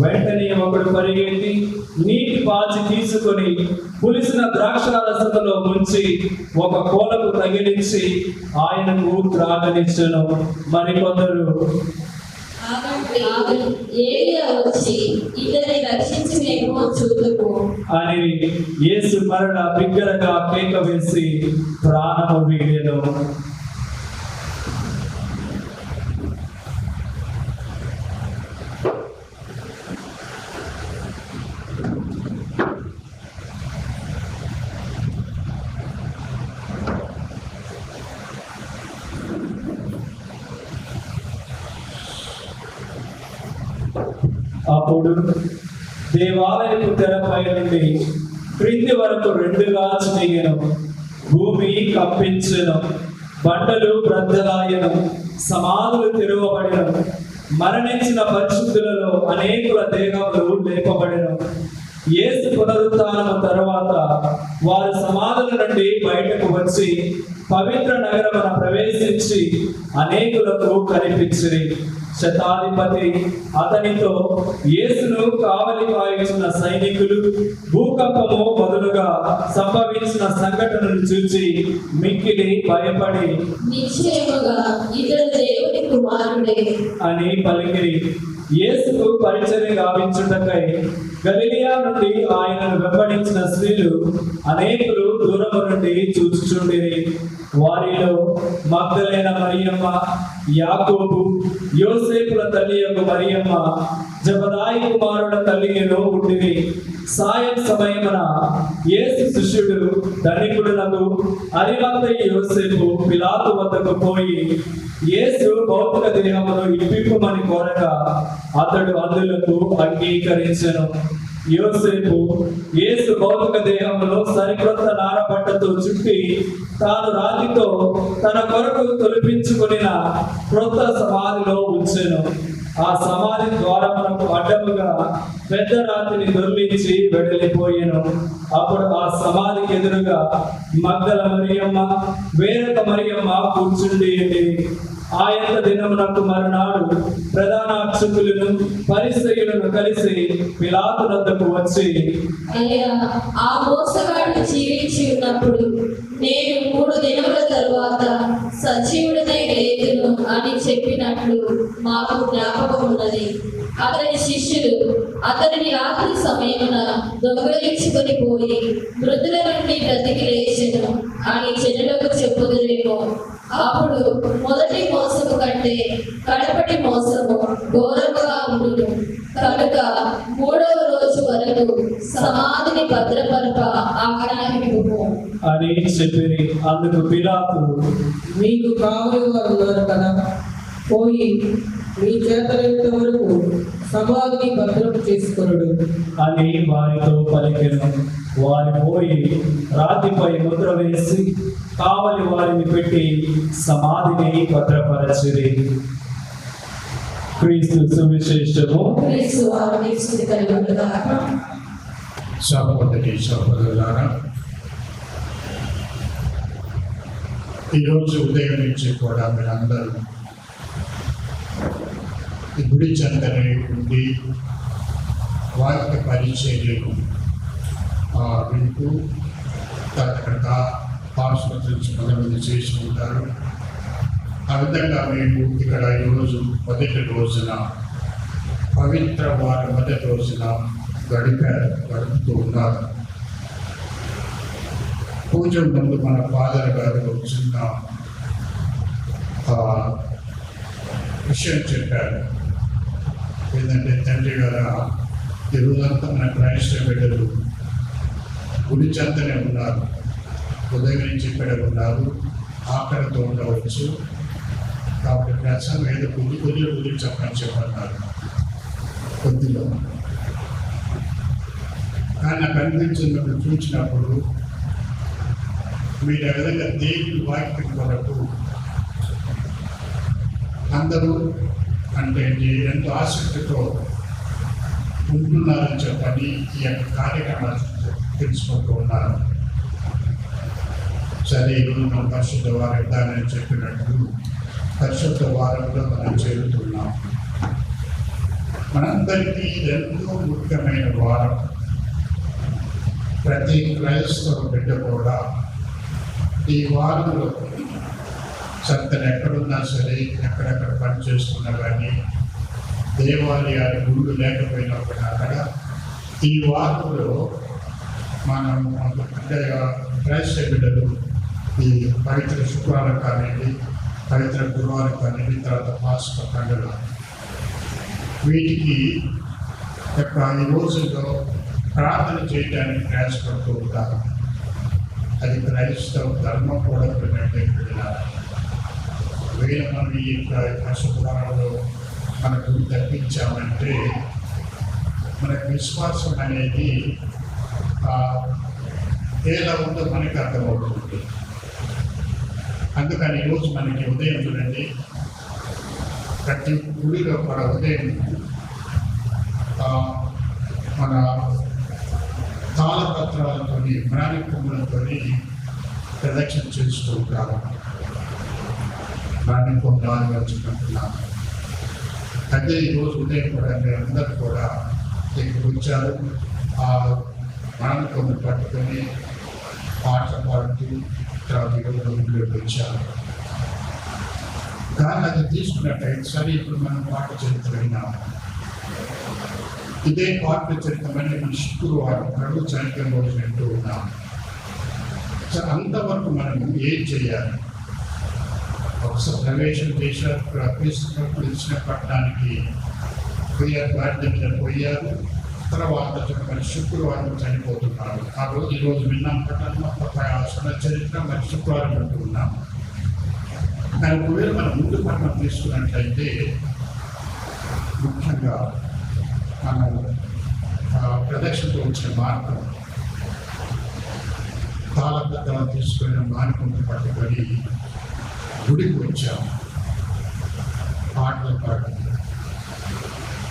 వెంటనే ఒకడు పరిగెత్తి నీటి పాచి తీసుకొని పులిసిన ద్రాక్షారసములో ముంచి ఒక కోలకు తగిలించి ఆయనకు త్రాగనిచ్చెను. మరికొందరు, ఏలియా వచ్చి ఇతని రక్షించి మేము చూదుము అని యేసు మరల బిగ్గరగా కేక వేసి ప్రాణము వీడెను. అప్పుడు దేవాలయపు తెరపై నుండి క్రింది వరకు 2గా చినిగెను. భూమి కంపించెను, బండలు బ్రద్దలాయెను, సమాధులు తెరవబడెను. మరణించిన పరిశుద్ధులలో అనేకుల దేహములు లేపబడెను. యేసు పునరుత్థానము తరువాత వారు సమాధుల నుండి బయటకు వచ్చి పవిత్ర నగరమున ప్రవేశించి అనేకులకు కనిపించిరి. శతాధిపతి అతనితో యేసును కావలి కాయుచున్న సైనికులు భూకంపము మొదలుగా సంభవించిన సంఘటనలు చూచి మిక్కిలి భయపడి, నిశ్చయముగా ఇతడు దేవుని కుమారుడే అని పలికిరి. యేసుకు పరిచర్య గావించుటకై గలిలయ నుండి ఆయనను వెంబడించిన స్త్రీలు అనేకులు దూరము నుండి చూచుచుండిరి. వారిలో మగ్దలేన మరియమ్మ, యాకోబు, యోసేపుల తల్లి యొక్క మరియమ్మ, జబదాయి కుమారుల తల్లియను ఉండిరి. సాయం సమయమున యేసు శిష్యుడు ధనికుడునకు అరిమత్తయి యోసేపు పిలాతు వద్దకు పోయి యేసు భౌతిక దేహమును ఇప్పిప్పుమని కోరగా అతడు అందులకు అంగీకరించెను. యోసేపు యేసు భౌతిక దేహములో సరికొత్త నారబట్టతో చుట్టి తాను రాతితో తన కొరకు తొలిపించుకొనిన క్రొత్త సమాధిలో ఉంచెను. ఆ సమాధి ద్వారమునకు అడ్డముగా పెద్ద రాతిని దొర్లించి వెడలిపోయెను. అప్పుడు ఆ సమాధికి ఎదురుగా మగ్దల మరియమ్మ, వేరొక మరియమ్మ కూర్చుండి ఆయన దినమునకు మరునాడు ప్రధాన అర్చకులను పరిసయ్యులను కలిసి పిలాతు వద్దకు వచ్చి, అయ్యా, ఆ మోసగాడు జీవించి ఉన్నప్పుడు నేను 3 దినముల తరువాత సజీవుడనై లేదును చేయుదును అని చెప్పినట్లు మాకు జ్ఞాపకం ఉన్నది. అతని శిష్యులు అతనిని రాత్రి సమయమున దొంగలించుకొని పోయి మృతుల నుండి బ్రతికి లేచెను అని జనులకు చెప్పుదురేమో. అప్పుడు మొదటి మోసము కంటే కడపటి మోసము ఘోరముగా ఉండును. కనుక 3వ రోజు వరకు సమాధిని భద్రపరప ఆజ్ఞాపింపుము అని చెప్పిరి. అందుకు పిలాతు, మీకు కావలి వారు ఉన్నారు కదా, పోయి మీ చేతనంత వరకు సమాధిని భద్రం చేసుకొనుడు అని వారితో పలికెను. వారు పోయి రాతిపై ముద్ర వేసి కావలి వారిని పెట్టి సమాధిని భద్రపరచిరి. క్రీస్తు సువిశేషము. క్రీస్తు వారిని స్తుతి కలుగునుగాక. సహోదరి సహోదరులారా, ఈరోజు ఉదయం నుంచి కూడా మీరందరూ ఈ గుడి చెంతనే ఉండి వాక్య పరిచర్యలు వింటూ తర్వాత ఆసుపత్రి కొంతమంది చేసి ఉంటారు. ఆ విధంగా మేము ఇక్కడ ఈరోజు మొదటి రోజున పవిత్ర వారి మొదటి రోజున గడుపుతూ ఉన్నారు. పూజ ముందు మన ఫాదర్ గారు చిన్న విషయం చెప్పారు. ఏంటంటే తండ్రి గారు ఈ రోజంతా మన క్రైస్తవ బిడ్డలు గుడి చెంతనే ఉన్నారు, ఉదయం నుంచి ఇక్కడ ఉన్నారు, ఆకలితో ఉండవచ్చు. కాబట్టి ప్రసంగం ఏదో కొద్ది చెప్పన్నారు కొద్దిలో. కానీ నాకు అనిపించినప్పుడు చూసినప్పుడు మీరు ఆ విధంగా దేవుడి వాక్యం కొరకు అందరూ అంటే ఎంతో ఆసక్తితో ఉంటున్నారని చెప్పని ఈ యొక్క కార్యక్రమాలు తెలుసుకుంటూ ఉన్నారు. సరే, ఈరోజు మనం పరిశుద్ధ వారం ఇద్దానని చెప్పినట్లు పరిశుద్ధ వారంలో మనం చేరుతున్నాం. మనందరికీ ఎంతో ముఖ్యమైన వారం. ప్రతి క్రైస్తవ బిడ్డ కూడా ఈ వారంలో తను ఎక్కడున్నా సరే, ఎక్కడెక్కడ పనిచేస్తున్నా కానీ, దేవాలయాలు గుళ్ళు లేకపోయినప్పుడు అక్కడ ఈ వారంలో మనం అంటే క్రైస్తవ బిడ్డలు ఈ పవిత్ర శుక్రవారం కానివ్వండి, పవిత్ర గురువారం కానివ్వండి, తర్వాత పాస్కా పండుగ, వీటికి ఈ రోజుల్లో ప్రార్థన చేయడానికి ప్రయాసపడుతూ ఉంటారు. అది క్రైస్తవ ధర్మం కూడా వేళ మనం ఈ శుక్రవారంలో మనకు తప్పించామంటే మనకు విశ్వాసం అనేది ఎలా ఉందో మనకి అర్థమవుతుంది. అందుకని ఈరోజు మనకి ఉదయం చూడండి, ప్రతి గుడిలో కూడా ఉదయం మన తాళపత్రాలతో మరాని కొమ్ములతో ప్రదక్షిణ చేస్తూ ఉంటారు. మరాని కొమ్ములు ఆలోచించుకుంటున్నాను. అయితే ఈరోజు ఉదయం కూడా మీరందరూ కూడా ఇక్కడికి వచ్చారు. ఆ మరాని కొమ్ములు పట్టుకొని పాట పాడుతూ తర్వాత ఇంట్లోకి వచ్చారు. కానీ అది తీసుకున్నట్టయితే సరే, ఇప్పుడు మనం పాట చరిత్ర విన్నాము. ఇదే పాట చరిత్రమని మన శుక్రవారం ప్రభు చరిత్ర రోజు వింటూ ఉన్నాం. అంతవరకు మనం ఏం చేయాలి? ఒకసారి ప్రవేశం చేశారు, ఇచ్చిన పట్టణానికి పోయారు, గాడి మీద పోయారు. తర్వాత మరి శుక్రవారం చనిపోతున్నారు. ఆ రోజు ఈరోజు విన్నాం పట్టణం చరిత్ర, మరి శుక్రవారం అంటూ ఉన్నాం. కానీ ఒకవేళ మనం ముందు పట్టణం తీసుకున్నట్లయితే ముఖ్యంగా మనం ప్రదక్షిణతో వచ్చిన మార్గం, తాళపత్రాలు తీసుకుని మార్గం పట్టుకొని గుడికి వచ్చాము. పాటలు పాడాలి.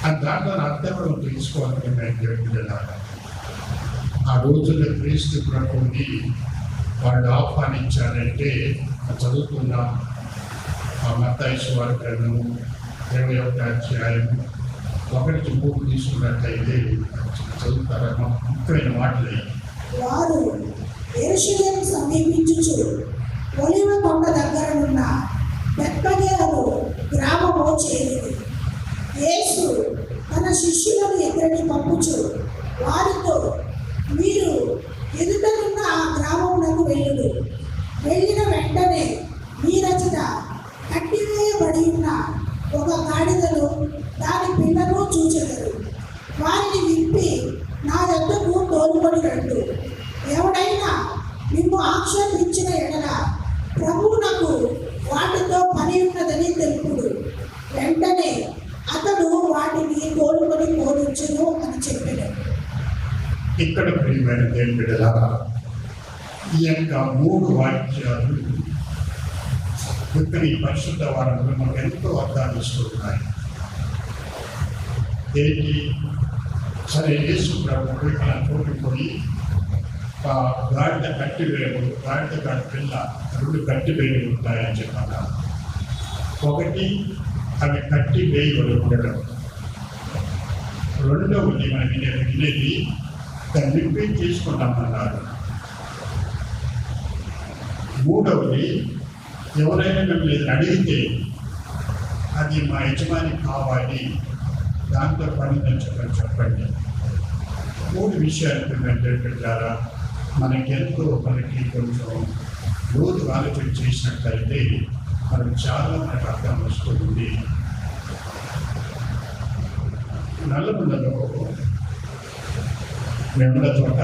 ఆ దాంట్లో అర్థం మనం తెలుసుకోవాలని మేము చెప్పినారు. ఆ రోజుల్లో క్రీస్తు ప్రభువుని వాళ్ళు ఆహ్వానించారంటే చదువుతున్నాం. ఆ మత్తయి సువార్త గ్రంథము 21వ అధ్యాయము 1-3 తీసుకున్నట్లయితే చదువుతారా? ముఖ్యమైన మాటలు. వారు యెరూషలేము సమీపించుచు ఒలీవ కొండ దగ్గర ఉన్న బెత్పగేరు గ్రామము చేరింది. యేసు తన శిష్యులను ఇద్దరిని పంపుచు వారితో, మీరు ఎదుటనున్న ఆ గ్రామమునకు వెళ్ళుడు. వెళ్ళిన వెంటనే మీరచట కట్టివేయబడి ఉన్న ఒక గాడిదను దాని పిల్లను చూచెదరు. వారిని విప్పి నా యొద్దకు తోలుకొని రండు. ఎవడైనా మిమ్ము ఆక్షేపించిన ఎడల ప్రభువునకు వాటితో పని ఉన్నదని తెలుపుడు. వెంటనే అతడు వాటిని తోలుకొని పోనిచ్చును అని చెప్పాడు. ఇక్కడ ప్రియమైన దేవుని బిడ్డలారా, ఈ యొక్క 3 వాక్యాలు ఇక్కడ ఈ పరిశుద్ధ వారంలో మనకు ఎంతో అర్థాలు ఇస్తున్నాయి. ఏంటి? సరే, యేసు ప్రభు ఇక్కడ తోటిపోయి గాడిద కట్టివేయడు, గాడిద గాడి పిల్ల 2 కట్టివేయలు ఉంటాయని చెప్పాను. ఒకటి, అవి కట్టివేయబడి ఉండడం. రెండవది మనం వినేది దాన్ని రిపీట్ తీసుకుంటామన్నారు. మూడవది, ఎవరైనా మిమ్మల్ని అడిగితే అది మా యజమాని కావాలి, దాంతో పని చెప్పండి. 3 విషయాలు పెట్టారా మనకి కొంచెం రోజు ఆలోచన చేసినట్లయితే మనకు చాలా మనకు అర్థం వస్తుంది. నల్లగొండలో మేమున్న చోట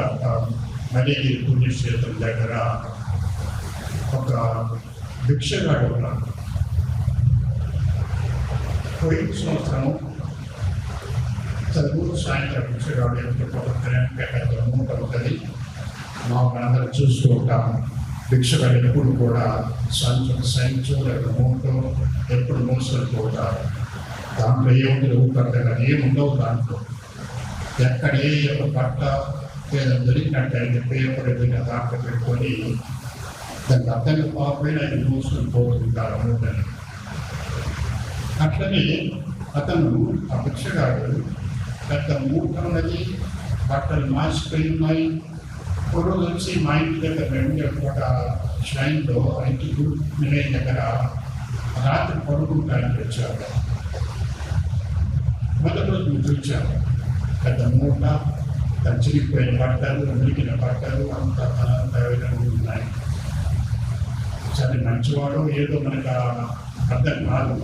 మలిగిరి పుణ్యక్షేత్రం దగ్గర ఒక భిక్షగాడు ఉన్నాడు. పోయిన సంవత్సరం చదువు సాయంత్రం భిక్షగాడు ఎంత మూట ఉంటుంది. మా మనందరం చూస్తూ ఉంటాం. భిక్షగాడు ఎప్పుడు కూడా సంచు లేదా మూటో ఎప్పుడు మోసుకొని పోతారు. దాంట్లో ఏముంది ఊపడతారు, అది ఏముండవు. దాంట్లో ఎక్కడే ఒక పట్ట లేదా దొరికినట్టయితే పేపర్ ఏదైనా దాంట్లో పెట్టుకొని దానికి అర్థంగా పాపైన ఆయన మోసుకొని పోతుంటారు మూటని. అట్లనే అతను ఆ భిక్షగాడు పెద్ద మూట ఉన్నది, బట్టలు మాసిపోయి ఉన్నాయి. ఒక రోజు వచ్చి మా ఇంటి దగ్గర మేము ఒక శ్రైన్లో ఇంటి నిలయం దగ్గర రాత్రి పడుకుంటానికి వచ్చారు. మొదటి రోజు మేము చూచాము. పెద్ద మూట, చిరిగిపోయిన బట్టలు, ఉడికిన బట్టలు, అంతా ఉన్నాయి. సరే, మంచివాడు ఏదో మనకు అర్థం కాదు.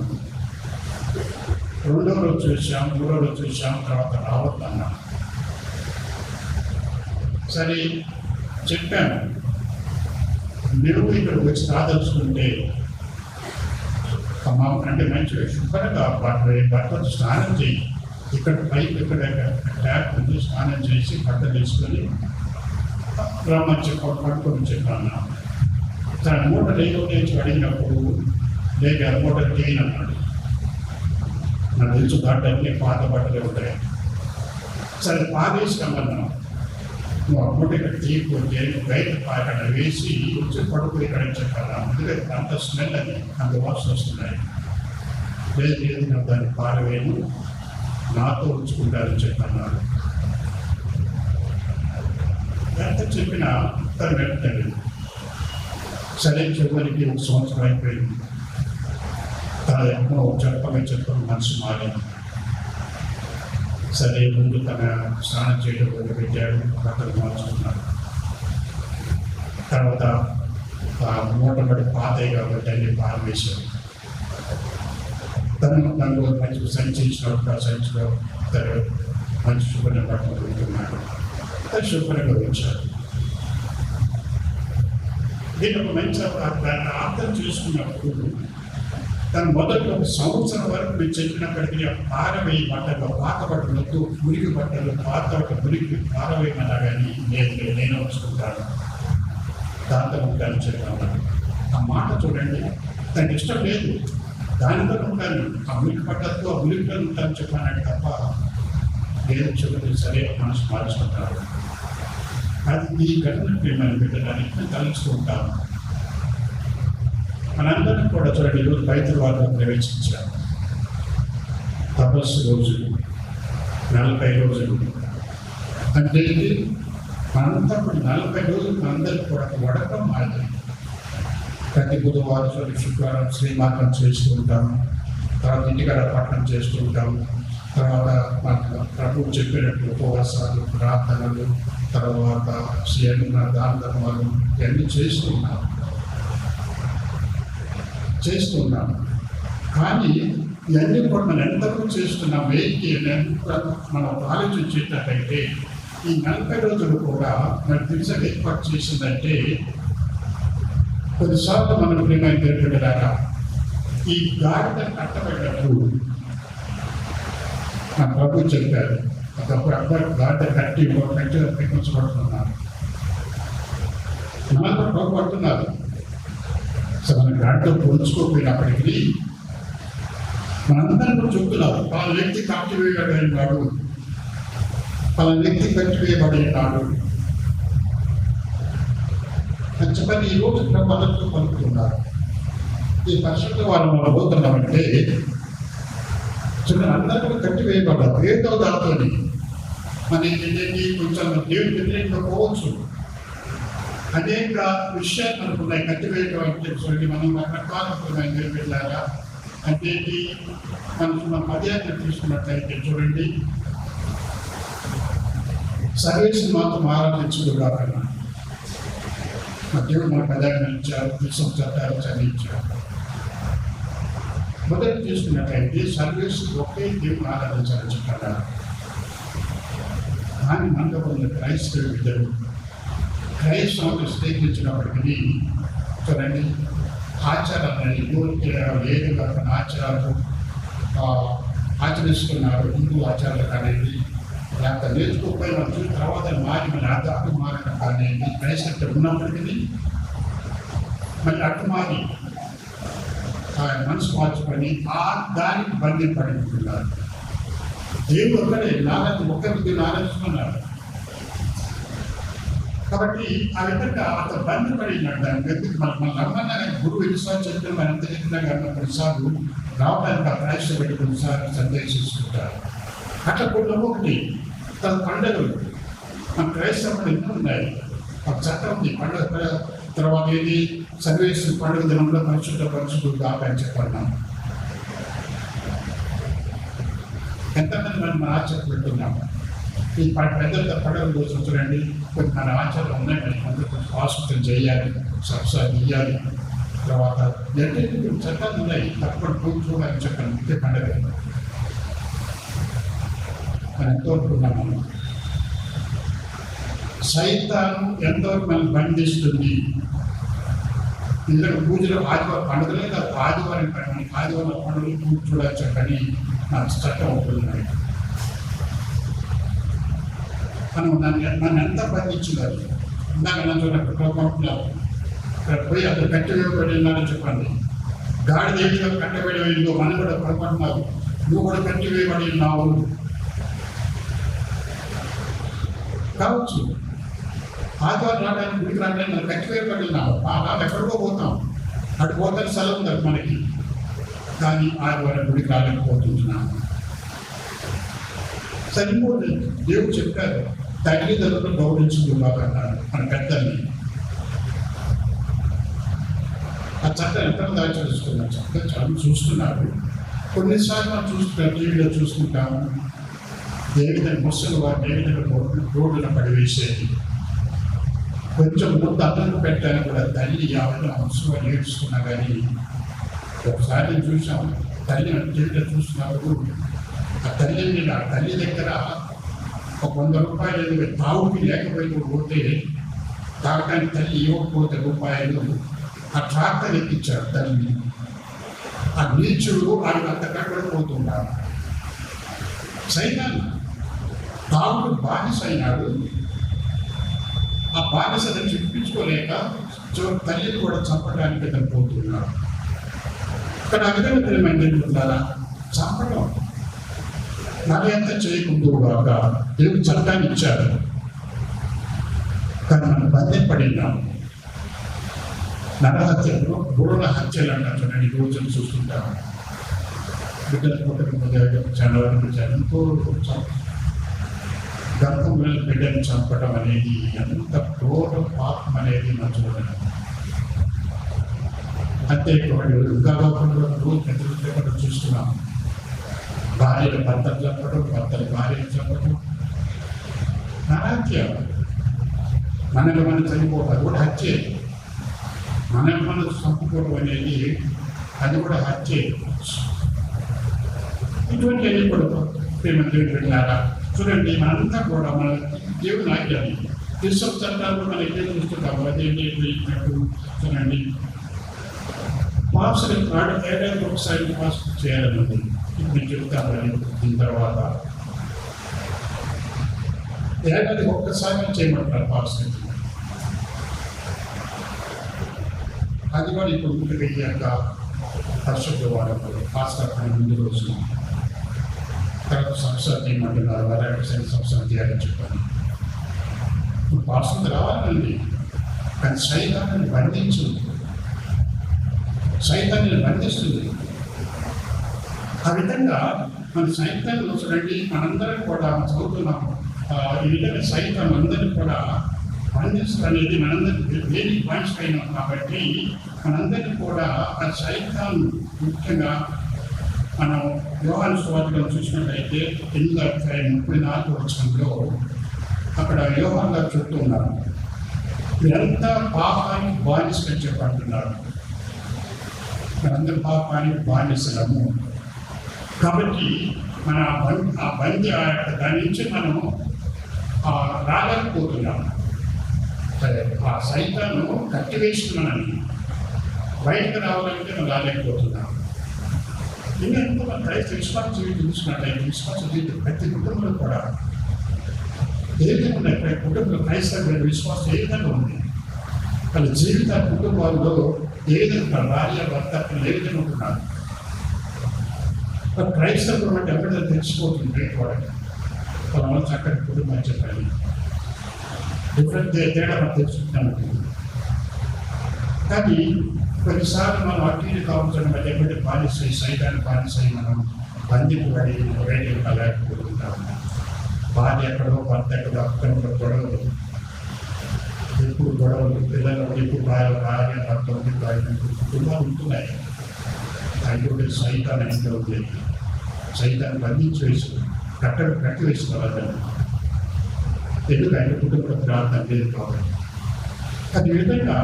రెండో రోజు చూసాం, మూడో రోజు చూసాం, తర్వాత రావద్దన్నా. సరే చెప్పాను, నువ్వు ఇక్కడ వచ్చి రాదలుచుకుంటే అంటే మంచిగా శుభ్రంగా బట్టలు స్నానం చేయి. ఇక్కడ పైకి ఇక్కడ ట్యాప్ ఉంది, స్నానం చేసి బట్టలు తీసుకొని రమ్మని పడుకొని చెప్పాను. తన మూట లేచి అడిగినప్పుడు లేక మూట చేయనన్నాడు. నాకు తెలుసు బట్టలన్నీ పాత బట్టలే ఉంటాయి. సరే, పాదేసి రమ్మన్నాను. నువ్వు ఆ మూట ఇక్కడ తీయకపోతే బయట అక్కడ వేసి వచ్చి పడుకు ఇక్కడ చెప్పాను. అందుకే అంత స్మెల్ అని అంత వాసన వస్తున్నాయి. లేదు నాకు దాన్ని పారవేను, నాతో ఉంచుకుంటారని చెప్పన్నాడు. ఎంత చెప్పినా తను వెంటనే సరే చివరికి 1 సంవత్సరం అయిపోయింది. తన ఎన్నో చెప్పని మనసు మారింది. సరే, ముందు తన స్నానం చేయడం పెట్టాడు, బట్టలు మార్చుకున్నాడు. తర్వాత మూటపడి పాతయ్య కాబట్టి అన్ని పారవేశాడు. తను మంచి సంచిలో తను మంచి శుభ్రంగా బట్టలు పెడుతున్నాడు. తను శుభ్రంగా వచ్చాడు. దీని ఒక మంచి దాన్ని అర్థం చేసుకున్నప్పుడు తను మొదటి 1 సంవత్సరం వరకు మేము చెప్పినప్పటికీ పారవేయి బట్టలు, పాత బట్టలతో మురికి బట్టలు, పాత మురికి పారవేయమన్నా కానీ నేను వచ్చుకుంటాను, దాంతో ఉంటాను చెప్పాను. ఆ మాట చూడండి, తనకి ఇష్టం లేదు, దానితో ఉంటాను, ఆ మురికి బట్టలతో ఆ మురికితో ఉంటాను చెప్పాను తప్ప లేదు చెప్పలేదు. సరే, మనసు మార్చుకుంటారు. అది ఈ ఘటన మనం పెట్టడానికి తలుచుతూ ఉంటాము. మనందరం కూడా చూడండి, ఈరోజు పైతృవాదం ప్రవేశించారు. తపస్సు రోజులు 40 రోజులు అంటే మనంతా 40 రోజులు మనందరికీ కూడా వడకం మాదిరి. ప్రతి బుధవారం శుక్రవారం శ్రీమాతం చేస్తూ ఉంటాము. తర్వాత ఇంటికాడ పట్టణం చేస్తూ ఉంటాము. తర్వాత మనకు ప్రభు చెప్పినట్టు ఉపవాసాలు, ప్రార్థనలు, తర్వాత సేవన, దాన ధర్మాలు ఇవన్నీ చేస్తున్నాము. కానీ ఇవన్నీ కూడా మనం ఎంతవరకు చేస్తున్నాం ఏంటి మనం ఆలోచించేటట్టయితే ఈ 40 రోజులు కూడా మన దిశగా ఏర్పాటు చేసిందంటే కొన్నిసార్లు మనం ప్రేమైన తెలియడారా ఈ గాడిద కట్టబడినప్పుడు నా ప్రభు చెప్పారు ఒకప్పుడు అబ్బాయి గాడిద గట్టిగా పెట్టించబడుతున్నారు. మనకు ప్రభు అంటున్నారు అసలు మన గాడితో పోల్చుకోపోయినప్పటికీ మనందరం కూడా చెప్తున్నారు పలానా వ్యక్తి కట్టివేయబడినాడు, పలానా వ్యక్తి కట్టివేయబడినాడు అని చెప్పని ఈ రోజు ప్రభుత్వం పలుకుతున్నారు. ఈ పరిశుద్ధ వారు మనం పోతున్నామంటే చూడండి అందరూ కూడా కట్టివేయబడ్డారు ఏదో దాంతోని. మన ఏంటంటే కొంచెం దేవుడి వ్యతిరేకంగా పోవచ్చు, అనేక విషయాలు మనకు ఉన్నాయి. కట్టివేయడం అంటే చూడండి మనం రకరకాల వెళ్ళారా అంటే మన పదయాత్ర తీసుకున్నట్లయితే చూడండి సర్వీస్ మాత్రం ఆరాధించదు కాకుండా మా దేవుడు మన పదయాత్ర ఇచ్చారు, దేశం చట్టాలు చదివించారు. మొదటి తీసుకున్నట్లయితే సర్వీస్ ఒకే దేవుడు ఆరాధించాలని చెప్పారు. కానీ మనలో ఉన్న క్రైస్తవ విద్యలు క్రైస్తవులు స్వీకరించినప్పటికీ చూడండి ఆచారాలని వేరే ఆచారాలు ఆచరిస్తున్నారు. హిందూ ఆచారాలు కానివ్వండి, లేకపోతే నేర్చుకోకపోయిన తర్వాత మన అటు మారడం కానివ్వండి, క్రైస్తవ ఉన్నప్పటికీ మళ్ళీ అటు మారి మనసు మార్చుకొని దానికి బంధం పడుతున్నారు. దేవుడు ఒక్కడే ఒక్కరికి ఆలోచిస్తున్నారు. కాబట్టి ఆ విధంగా అతను బంధపడినాడు. దాని వ్యక్తికి మన రమ్మన్నా గురువు ఎన్నిసార్లు చెప్పిన మనం ఎంత చెప్పినా కానీ కొన్నిసార్లు రావడానికి ఆ ప్రయాసం పెట్టి కొన్నిసార్లు సందేశిస్తుంటారు. అట్లా కొన్ని ఒకటి తన పండుగలు మన క్రైస్తవులు ఎన్నో ఉన్నాయి. ఒక చట్టం ఉంది పండుగ తర్వాత ఏది సర్వేస్ పండుగ దినంలో పరిశుద్ధులు కాపని చెప్పన్నాం. ఎంతమంది మనం ఆచరణ పెట్టున్నాము. ఈ పెద్దలతో పండుగ రోజు చూడండి కొన్ని మన ఆచారాలు ఉన్నాయి. అందరూ కొంచెం ఆసుపత్రి చేయాలి, సబ్సిడీ ఇవ్వాలి, తర్వాత చట్టాలు ఉన్నాయి. తప్పకుండా కూర్చోవాలని చెప్పాను. ముఖ్య పండుగ మనం ఎంతవరకు ఉన్నాము. సైతాను ఎంతవరకు మనం బంధిస్తుంది. ఇందులో పూజలు ఆదివారం పండుగలే కాదు, ఆదివారం పండుగలు కూర్చోవాలని చెప్పని నాకు చట్టం ఉంటున్నాయి. మనం ఎంత బంధించున్నారు. ఇందాక నన్ను కోరుకుంటున్నారు ఇక్కడ పోయి అతను కట్టివేయబడినారని చెప్పండి. గాడి దేవిగా కట్టబడి మనం కూడా కోరుకుంటున్నారు. నువ్వు కూడా కట్టివేయబడి ఉన్నావు కావచ్చు. ఆదివారం రావడానికి గుడికి రావడానికి మనం కట్టివేయబడి ఉన్నావు. ఎక్కడికో పోతాం, అటు పోతానికి సెలవు ఉంది మనకి. కానీ ఆదివారం గుడికి రాలేకపోతున్నాము. సరిపోతుంది. దేవుడు చెప్పారు తల్లిదండ్రులు గౌరవించుకున్నారన్నారు మన పెద్దల్ని. ఆ చట్టం ఎంత దాచుకున్నారు. చట్టం చాలా చూస్తున్నారు. కొన్నిసార్లు మనం చూస్తున్నాం, టీవీలో చూసుకుంటాము. ఏ విధంగా ముసలి వారు ఏ విధంగా రోడ్డున పడివేసేది. కొంచెం ముందు అతను పెట్టాను కూడా తల్లి యావైనా ముసలిగా నేర్చుకున్నా కానీ ఒకసారి నేను చూసాం. తల్లి టీవీలో చూస్తున్నప్పుడు ఆ తల్లి దగ్గర ఒక 100 రూపాయలు తావుకి లేకపోయిన పోతే తాగడానికి తల్లి ఇవ్వకపోతే రూపాయలు ఆ ట్రాక్టర్ ఎక్కించాడు తల్లి. ఆ నీచుడు ఆయన అంతకంటే పోతున్నాడు. సైతాను తాగుడు బానిస అయినాడు. ఆ బానిసను చూపించుకోలేక తల్లిని కూడా చంపడానికి అతను పోతున్నాడు. ఇక్కడ ఆ విధంగా తెలియమంటారా చంపడం నన్ను ఎంత చేయకుండా దేవుడు చట్టాన్ని ఇచ్చారు. కానీ మనం బంధింపడినాం. నరహత్యలు, గురుల హత్యలు అంటారు చూడండి. ఈ రోజులు చూస్తుంటాం. బిడ్డల పుట్టక చంద్రబాబు ఎంతో గర్భంలో బిడ్డను చంపడం అనేది ఎంత క్రూర పాపం అనేది మనం చూడండి. అంతేకాదు ఇంకా లోకంలో రోజు పెద్దలు చూస్తున్నాం. భార్యలు భర్తలు చెప్పడం, భర్తలు భార్యలు చెప్పడం, నాట్యం. మనకు మనం చనిపోవడం అది కూడా హత్యే. మనకు మనం చంపుకోవడం అనేది అది కూడా హత్యే. ఇటువంటి అన్ని కూడా ప్రేమ దేవుడు పెట్టారా చూడండి. మనంతా కూడా మన దేవుని ఆజ్ఞని క్రిస్తం చట్టాలు మనకి చూస్తుంటాము. అదేంటి చూడండి, పాస్టర్ ఏడాది ఒకసారి పాస్ చేయాలన్నది ఇప్పుడు నేను చెప్తాను. దీని తర్వాత ఏడాది ఒక్కసారి చేయమంటారు పాస్టర్. అది కూడా ఇప్పుడు ముందుకు అయ్యాక పరిశుద్ధ వారంలో పాస్టర్ ముందు రోజు తర్వాత సంవత్సరం చేయమంటున్నారు. వారానికి సంవత్సరం చేయాలని చెప్పాను. పాస్టర్ రావాలండి, కానీ సైతాన్ని బంధించు, సైతాన్ని బంధిస్తుంది. ఆ విధంగా మన సైతాన్ని చూడండి, మనందరం కూడా చదువుతున్నాము. ఈ విధంగా సైతం అందరినీ కూడా బంధిస్తుంది అనేది మనందరికీ వేడి బానిసైనాం. కాబట్టి మనందరినీ కూడా ఆ సైతం ముఖ్యంగా మనం యోహాను సువార్తలో చూసినట్లయితే 8:34 అక్కడ యోహాను గారు చెప్తూ ఉన్నారు, మీరంతా పాపానికి బానిసలు చెప్పంటున్నారు. మనందరూ పాపానికి బానిసలము. కాబట్టి మన ఆ బంది దాని నుంచి మనం రాలేకపోతున్నాం. సరే, ఆ సైతాన్ని కట్టివేసి మనల్ని బయటకు రావాలంటే మనం రాలేకపోతున్నాం. ఇంకా మన క్రైస్తవ విశ్వాస జీవితం చూసినట్లయితే విశ్వాస జీవితం ప్రతి కుటుంబంలో కూడా ఏ విధంగా ఉన్నాయి. కుటుంబంలో క్రైస్తవ విశ్వాసం ఏ విధంగా ఉంది, వాళ్ళ జీవిత కుటుంబాల్లో ఏ విధంగా భార్య భర్త ఏ విధంగా ఉంటున్నారు. క్రైస్తవం అంటే ఎక్కడైనా తెలిసిపోతుంది బయట వాళ్ళకి. వాళ్ళ చక్కటి కుటుంబం చెప్పాలి, డిఫరెంట్ తేడా మనం తెలుసుకుంటాం. కానీ కొన్నిసార్లు మనం అట్టిని కావాల్సిన మరి ఎక్కడి బానిసై సైతాన్ని బానిసై మనం బంధింపబడి బయటకు వెళ్ళలేకపోతుంటాం. భార్య ఎక్కడో భర్త ఎక్కడో అక్కడ గొడవలు, ఎప్పుడు గొడవలు, పిల్లలు ఎప్పుడు భార్య భర్త కుటుంబాలు ఉంటున్నాయి. అయితే సైతాన్ని ఎంత ఉంది, సైతాన్ని బంధించి వేసు కట్టి వేసుకోవాలి. ఎందుకంటే కుటుంబ ప్రార్థన లేదు కాబట్టి. అది విధంగా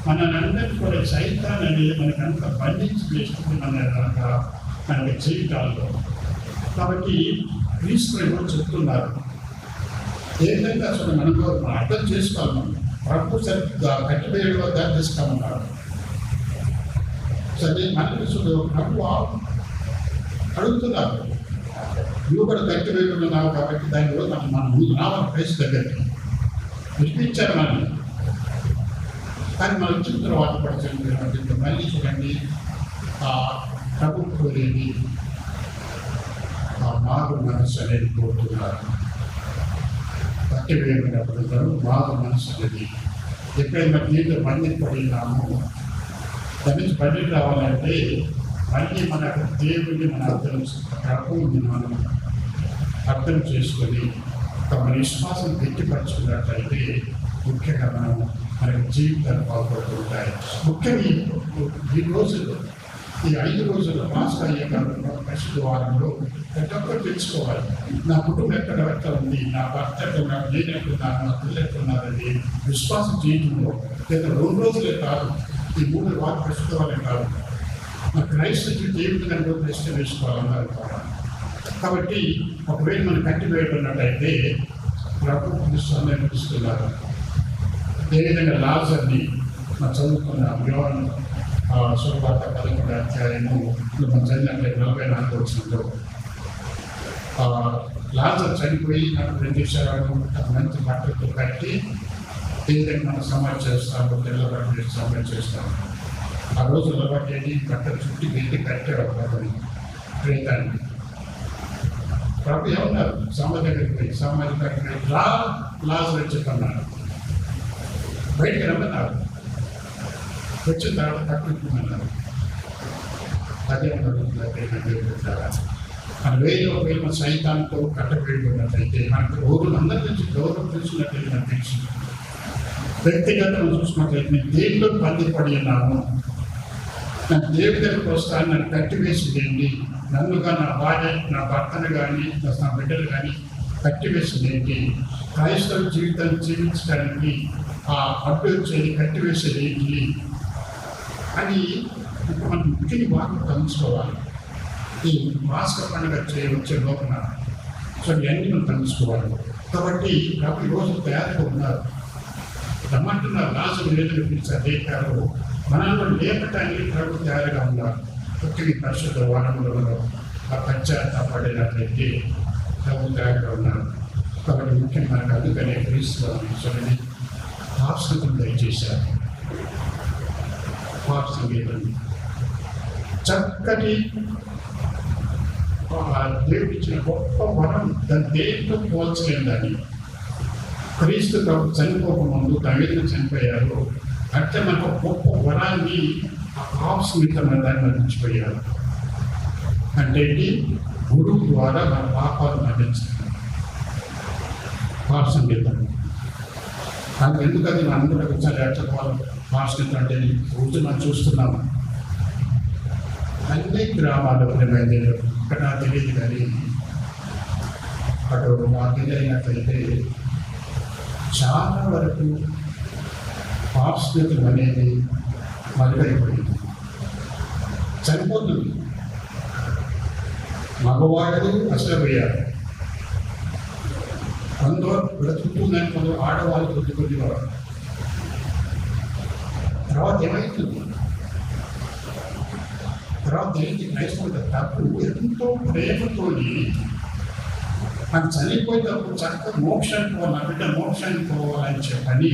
మనందరికీ కూడా సైతాన్ని అనేది మనకంతా బంధించి వేస్తుంది మన జీవితాల్లో. కాబట్టి క్రీస్తు ఎవరు చెప్తున్నారు, ఏ విధంగా అసలు మనకు అర్థం చేసుకోవాలి. మనం ప్రభు సరిగ్గా కట్టివేయడం దాన్ని తీసుకోమన్నారు. సరే, మనకి ప్రభు అడుగుతున్నారు, నువ్వు కూడా కట్టివేయడున్నావు కాబట్టి దాని కూడా మనం ముందు రావాలి ప్రైస్ దగ్గరికి వినిపించారు మనల్ని. కానీ మనం వచ్చిన తర్వాత పడుతుంది మళ్ళీ చూడండి, ప్రభు కోరేది మారు మనసు అనేది కోరుతున్నారు. కట్టివేయబడినప్పుడు మారు మనసు అనేది ఎప్పుడైనా నీళ్ళు మంది పడినాము దాని నుంచి బయటకు రావాలంటే మళ్ళీ మన దేవుడిని మన ప్రభువుని మనం అర్థం చేసుకొని మన విశ్వాసం గట్టిపరుచుకున్నట్లయితే ముఖ్యంగా మనం మన జీవితాలు బాగుపడుతుంటాయి. ముఖ్యంగా ఈ రోజుల్లో ఈ 5 రోజుల్లో మాస్టర్ అయ్యేకాలంలో పరిశుద్ధ వారంలో ప్రతి ఒక్కరు తెలుసుకోవాలి, నా కుటుంబం ఎక్కడ ఉంది, నా భర్త ఎక్కడున్నాడు, నేను ఎక్కడున్నాను, నా పిల్లలు ఎక్కడున్నారని విశ్వాస జీవితంలో లేదా 2 రోజులే కాదు, ఈ 3 వారు పరిశుద్ధ వారే కాదు, మన క్రైస్తవ జీవితం ఏ విధంగా ప్రశ్న వేసుకోవాలన్నారు. కాబట్టి ఒకవేళ మనం కట్టివేయబడినట్టయితే ప్రభు క్రీస్తుని పిలుస్తున్నారు. ఏ విధంగా లాజర్ని మనం చదువుకున్నాం. యోహాను సువార్త 11వ అధ్యాయము మనం చదివినట్లయితే 44వ వచనంలో లాజర్ చనిపోయి నాకు 2 విషయాలు మంచి బట్టలతో కట్టి ఏ విధంగా మనం సమాధి చేస్తాము, తెల్ల బట్టలు సమాధి చేస్తాము. ఆ రోజుల్లో బట్టి బట్టలు చుట్టి వెళ్ళి కట్టాడు ప్రేతాన్ని. ప్రభు ఏమన్నారు, సమాధి దగ్గరికి పోయి సమాధి దగ్గరికి రా లాజర్ చెప్పన్నారు, బయటికి రమ్మన్నారు. వచ్చిన తర్వాత కట్టుకున్నారు. అదే పెట్టారా మన వేలో సైతాంతో కట్టబడినట్లయితే మనకు రోజులు అందరి నుంచి గౌరవం తెలుసుకున్నట్లయితే మనకు తెలుసు. వ్యక్తిగతంగా చూసుకున్నట్లయితే నేను దేంట్లో బంధిపడి ఉన్నాను, నా దేవుడి దగ్గరికి వస్తాను, నన్ను కట్టివేసింది నన్నుగా నా భార్య నా భర్తను కానీ నా బిడ్డలు కానీ కట్టివేసింది ఏంటి? క్రైస్తవ జీవితాన్ని జీవించడానికి ఆ అడ్డు వచ్చేది కట్టివేసేది ఏంటి అని ఇప్పుడు మనం ముఖ్యంగా వాటిని తెలుసుకోవాలి. ఈ మాస్క పండుగ వచ్చే లోపల సో ఇవన్నీ మనం తెలుసుకోవాలి. కాబట్టి ప్రభు రోజు తయారుగా ఉన్నారు, రమ్మంటున్నారు. రాజు లేదని పిలిచారు లేపారు, మనల్ని లేపటానికి ప్రభు తయారుగా ఉన్నారు. ముఖ్యంగా పరిశుద్ధ వారంలో ఆ పశ్చాత్తాపడినట్లయితే ప్రభు తయారుగా ఉన్నారు. కాబట్టి ముఖ్యంగా మనకు అందుకనే క్రీస్తుని పాపం దయచేశారు. పాప సంగీతం చక్కటి దేవుడు ఇచ్చిన గొప్ప వరం, దాని దేంతో పోల్చలేదని. క్రీస్తు ప్రభు చనిపోకముందు తమిళ చనిపోయారు, అంటే మనకు గొప్ప వరాన్ని ఆ పాప సంగీతం దాన్ని మర్చిపోయారు. అంటే గురువు ద్వారా మన పాపాలు మరణించారు. పాప సంగీతం నాకు ఎందుకది మన అందరూ ఒకసారి ఎట్టకోవాలి. పాప సంగీతం అంటే రోజు మనం చూస్తున్నాము అన్ని గ్రామాల్లో ఇక్కడ నాకు తెలియదు కానీ అటు మాకు తెలియనట్లయితే చాలా వరకు పాపస్మితం అనేది మరుగైపోయింది, చనిపోతుంది. మగవాళ్ళు అసలు పోయారు, కొందరు బ్రతుకుతుందని కొందరు ఆడవాళ్ళు కొద్దిగా తర్వాత ఏమవుతుంది? తర్వాత ఏంటి? క్రైస్తవుల తప్పు ఎంతో ప్రేమతో మనం చనిపోయేటప్పుడు చక్కగా మోక్షానికి పోవాలి, నా బిడ్డ మోక్షానికి పోవాలని చెప్పని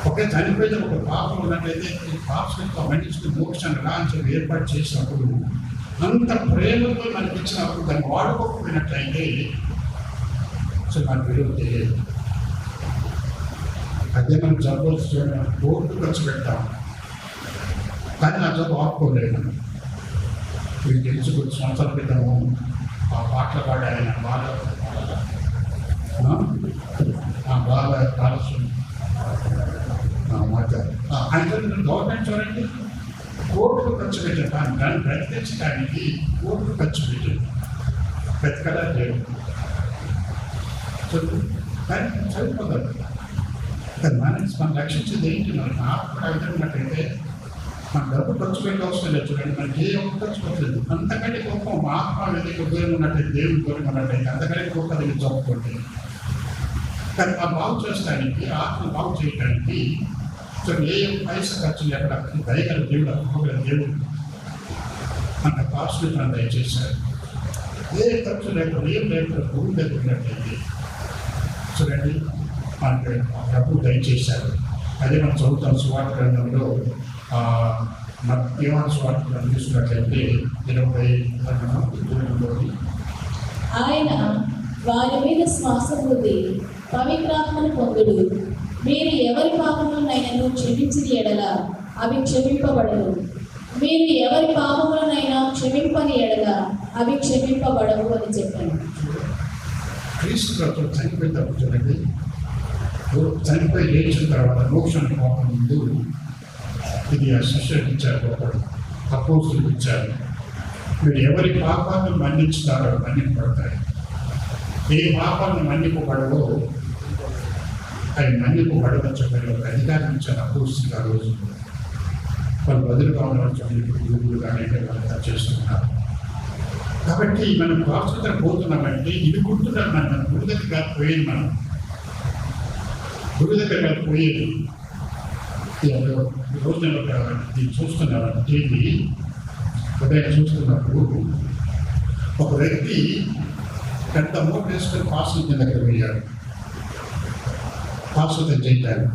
ఒకే చనిపోయితే ఒక పాపం ఉన్నట్లయితే ఈ పాపంతో మనిషికి మోక్షాన్ని రా అని చెప్పి ఏర్పాటు చేసినప్పుడు అంత ప్రేమతో మనకి ఇచ్చినప్పుడు దాన్ని వాడుకోకపోయినట్లయితే అసలు మనకు విలువ తెలియదు. అదే మనం జబ్బులు చూడడం కోర్టు ఖర్చు పెడతాం, కానీ నా జబ్బు ఆపుకోలేదు. మీకు తెలుసు కొద్ది సంవత్సరాల క్రితము ఆ పాటలు పాడే ఆయన బాగా ఆలోచన మాట్లాడు అంటే గవర్నమెంట్ చూడండి కోర్టుకు ఖర్చు పెట్టారు, కానీ దాన్ని బ్రతికించడానికి కోర్టు ఖర్చు పెట్టారు, బ్రతకడా లేదు. కానీ చనిపోతారు. మనం రక్షించేది ఏంటి? మనకు ఆత్మ విధంగానట్లయితే మన డబ్బు ఖర్చు పెట్టే అవసరం లేదు. చూడండి, మనకి ఏ ఒక్క ఖర్చు పెట్టలేదు. అంతకంటే గొప్ప మా ఆత్మ ఏదైతే దూరం ఉన్నట్లయితే, దేవుని దూరం ఉన్నట్లయితే అంతకంటే గొప్ప దగ్గర చదువుకోండి. కానీ ఆ బాగు చేస్తానికి, ఆత్మ బాగు చేయడానికి ఏ పైసా ఖర్చు లేకుండా దయగల దేవుడు, అమ్మగల దేవుడు అంత పాశ్వితం దయచేశారు. ఏ ఖర్చు లేకుండా ఏం లేకుండా భూమి దగ్గర ఉన్నట్లయితే చూడండి మనకి డబ్బు దయచేశారు. అదే మనం చదువుతాం సువార్త గ్రంథంలో యోహాను సువార్త గ్రంథం తీసుకున్నట్లయితే 20 ఆయన వారి మీద శ్వాస వృద్ధి పవిత్రాత్మను పొందుడు. మీరు ఎవరి పాపములనైనా క్షమించిన ఎడల అవి క్షమింపబడవు, మీరు ఎవరి పాపములనైనా క్షమింపని ఎడల అవి క్షమింపబడవు అని చెప్పాను. క్రీస్తు ప్రభువు చనిపోయేటప్పుడు చూడండి, చనిపోయి లేచిన తర్వాత మోక్షానికి పోక ముందు ఇది ఆ శిష్యులకు ఇచ్చారు, ఒకడు అపోస్తులకు ఇచ్చారు. మీరు ఎవరి పాపాలను మన్నించుతారో మన్నింపబడతాయి, ఏ పాపాలను మన్నింపబడవో అవి మన్నింపబడవని చెప్పని ఒక అధికారం ఇచ్చారు అపోస్తులు. ఆ రోజు వాళ్ళు బదులుగా ఉన్న గురువులు కానీ వాళ్ళంతా చేస్తున్నారు. కాబట్టి మనం ప్రాస్తుతం పోతున్నామంటే ఇది గుర్తున్నారు. మన గురి దగ్గర కాదు పోయేది, మనం గురి దగ్గర కాదు పోయేది. రోజు దీన్ని చూస్తున్నాను, టీవీ ఉదయం చూస్తున్నప్పుడు ఒక వ్యక్తి పెద్ద మూట వేసుకొని పాస్టర్ దగ్గర పోయాడు, పాస్టర్ చేయటారు.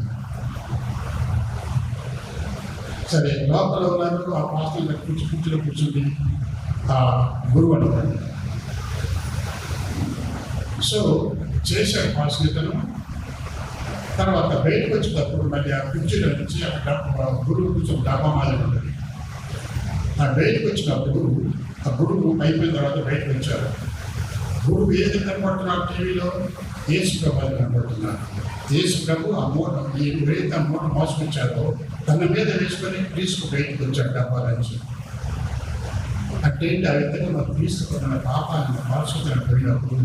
సరే లోపల ఉన్నారు, ఆ పాస్టర్ దగ్గర కుర్చీలో కూర్చుంది ఆ గురువు అనుకోండి. సో చేశాడు పాస్టర్ను. తర్వాత బయటకు వచ్చేటప్పుడు మళ్ళీ ఆ కుర్చీలో నుంచి అక్కడ గురువు కూర్చొని డబ్బా మాదిరి ఉంటుంది. ఆ బయటకు వచ్చినప్పుడు ఆ గురువు అయిపోయిన తర్వాత బయటకు వచ్చారు. గురువు ఏది కనపడుతున్నారు టీవీలో? యేసు ప్రభు కనపడుతున్నారు. యేసు ప్రభు ఆ మూట ఎవరైతే ఆ మూట మోసుకొచ్చారో తన మీద వేసుకొని క్రీస్తు బయటకు వచ్చాడు డబ్బా నుంచి. అట్టేంటి ఆ విధంగా మన క్రీస్తు మన పాపాలను మార్చుకుని పోయినప్పుడు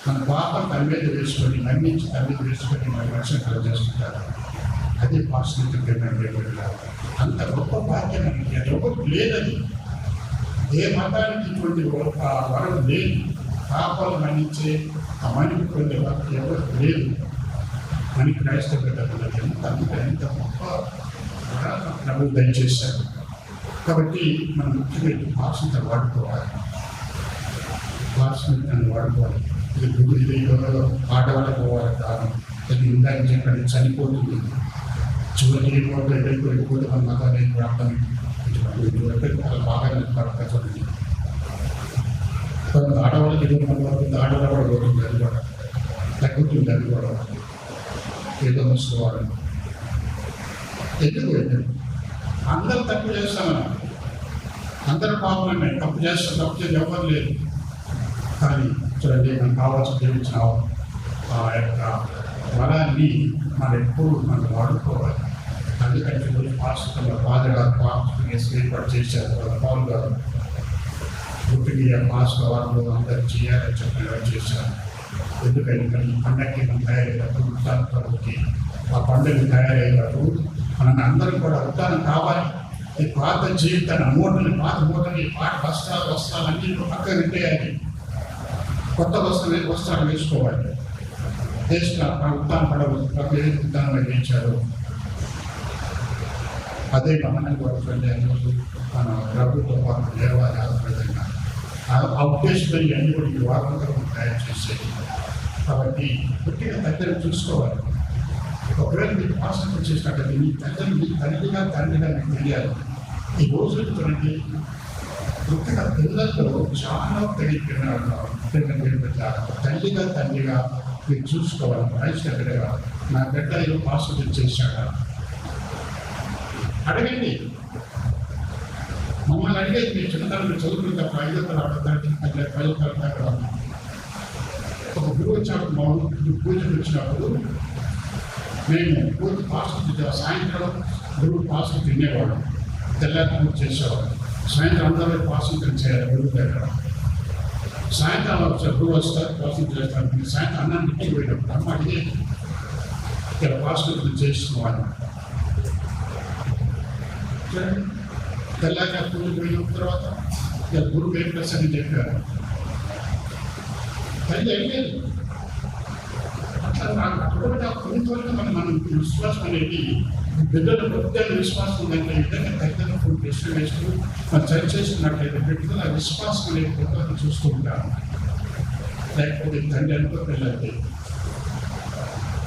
మన పాపం తన మీద వేసుకొని మన్నించి తన మీద వేసుకొని మన రక్షణ కలుగజేస్తుంటారు. అదే పాశ్చాత్య అంత గొప్ప భాగ్యం మనకి ఎవరు లేదని. ఏ మతానికి ఇటువంటి వరం లేదు. పాపాలు మన్నించే ఆ మనిషి పొందే వారికి ఎవరు లేదు. మన క్రైస్తవ బిడ్డలకు ఎంత గొప్ప ప్రభు దయచేశారు. కాబట్టి మనం ముఖ్యమైన భాషను వాడుకోవాలి. భాషను వాడుకోవాలి. ఇది ఆడవాళ్ళకి పోవాలి కారణం అది ఇందాక చెప్పండి చనిపోతుంది. చివరికి వెళ్ళిపోతే మన మతాన్ని ప్రార్థన చాలా బాగా చూడండి. కొంత ఆడవాళ్ళకి ఏదో మన ఆడవాళ్ళు కూడా పోతుంది. అది కూడా తగ్గుతుంది. అది కూడా ఏదో వస్తుకోవాలి. ఎందుకు అందరూ తప్పు చేస్తామన్నా, అందరూ పాపమే. తప్పు చేస్తే ఎవరు లేదు. కానీ చూడండి మనకు కావాల్సిన జీవించిన ఆ యొక్క వరాన్ని మనం ఎప్పుడు మనం వాడుకోవాలి. అందుకంటే పాస్టర్ బాధగా ఏర్పాటు చేశారు. పౌల్ గారు గుర్తుగా పాస్టర్ వాళ్ళు అందరూ చేయాలని చెప్పిన చేశారు. ఎందుకంటే పండగకి మనం తయారైనప్పుడు ప్రభుకి ఆ పండుగ తయారైనప్పుడు మనం అందరం కూడా ఉత్తానం కావాలి. ఈ పాత జీవితాన్ని పాత మూటని పాత వస్త్రాలన్నీ పక్కన పెట్టేయాలి. కొత్త వస్త్రాలు వేసుకోవాలి. ఉత్తానం పడవచ్చు. ఉత్తానం వేయించారు. అదే మనం కూడా మన ప్రభుత్వ పాత్ర నేర్వాలి. ఆధారంగా ఆ ఉద్దేశంతో ఇవన్నీ కూడా ఈ వారంలో తయారు చేసేది. కాబట్టి పుట్టిన దగ్గర చూసుకోవాలి. ఒకవేళ మీరు పాసన చేసినట్లయితే మీ తల్లిగా తండ్రిగా మీకు తెలియాలి. ఈ రోజులు చూడండి పుట్టిన పిల్లల్లో చాలా తల్లిగా తండ్రిగా మీరు చూసుకోవాలి. క్రైస్తవుడిగా నా బిడ్డ ఏదో పాసన చేశాడా అడగండి. మమ్మల్ని అడిగేది మీరు చిన్నతనం చదువుకుంటే 5వ తరగతి 10వ తరగతి ఒక గురువు వచ్చినప్పుడు మా పూజకు వచ్చినప్పుడు మేము పూజ పాస్టర్ సాయంత్రం గురువు పాస్టర్ తినేవాడు. తెల్లారి పూజ చేసేవాడు. సాయంత్రం అందరూ పాస్టర్ చేయాలి గురువు దగ్గర. సాయంత్రం గురువు వస్తారు పాస్టర్ చేస్తారు. సాయంత్రం అన్నాన్ని ఇంటికి పోయినప్పుడు అమ్మ అడిగే ఇక్కడ పాస్టర్ చేసుకోవాలి. తెల్లాక పూజ పోయిన తర్వాత ఇక గురువు ఏం ప్రసంగం చెప్పారు. తల్లి అడిగేది అట్లా అక్కడ కొన్నివరకు మనం విశ్వాసం అనేది బిడ్డల ప్రత్యేక విశ్వాసం ఉందంటే విధంగా తల్లిదండ్రులు ప్రశ్న వేస్తూ మనం చర్చ చేస్తున్నట్లయితే బిడ్డలు ఆ విశ్వాసం అనేది కొత్తగా చూస్తూ ఉంటారు. లేకపోతే తండ్రి అనుకో పిల్లలకి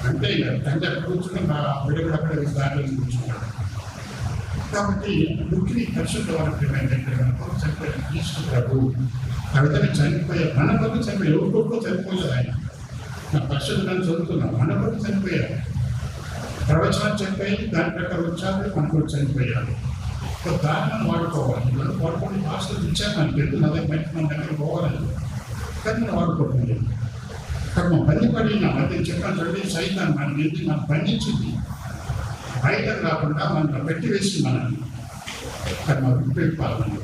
అంటే ఇక తండ్రి అక్కడ కూర్చుని మా బిడ్డ కూడా అక్కడ దాంట్లో కూర్చుంటాడు. కాబట్టి బుక్ని పరిశుద్ధ వారికి చనిపోయిన క్రీస్తు ప్రభు ఆ విధంగా చనిపోయారు. మన కొరకు చనిపోయారు. ఎవరికొరకు చనిపోలేదు ఆయన. నా పరిశుద్ధులను చదువుతున్నాం. మన కొరకు చనిపోయారు. ప్రవచనాలు చనిపోయి దాని ప్రకారం వచ్చారు. మన కొరకు చనిపోయారు. దాన్ని మనం వాడుకోవాలి. మనం వాడుకోండి. పాస్టర్లు ఇచ్చారు మనకి తెలుసు. నా దగ్గర మన దగ్గర పోవాలని కానీ మనం వాడుకోవట్లేదు. అక్కడ మనం బంధిపడిన మధ్య చెప్పాను చూడండి. సైతాన్ని మన మీద మనం బంధించింది. బయట కాకుండా మనం పెట్టి వేసి మనల్ని అక్కడ మనం ఉపయోగపాలని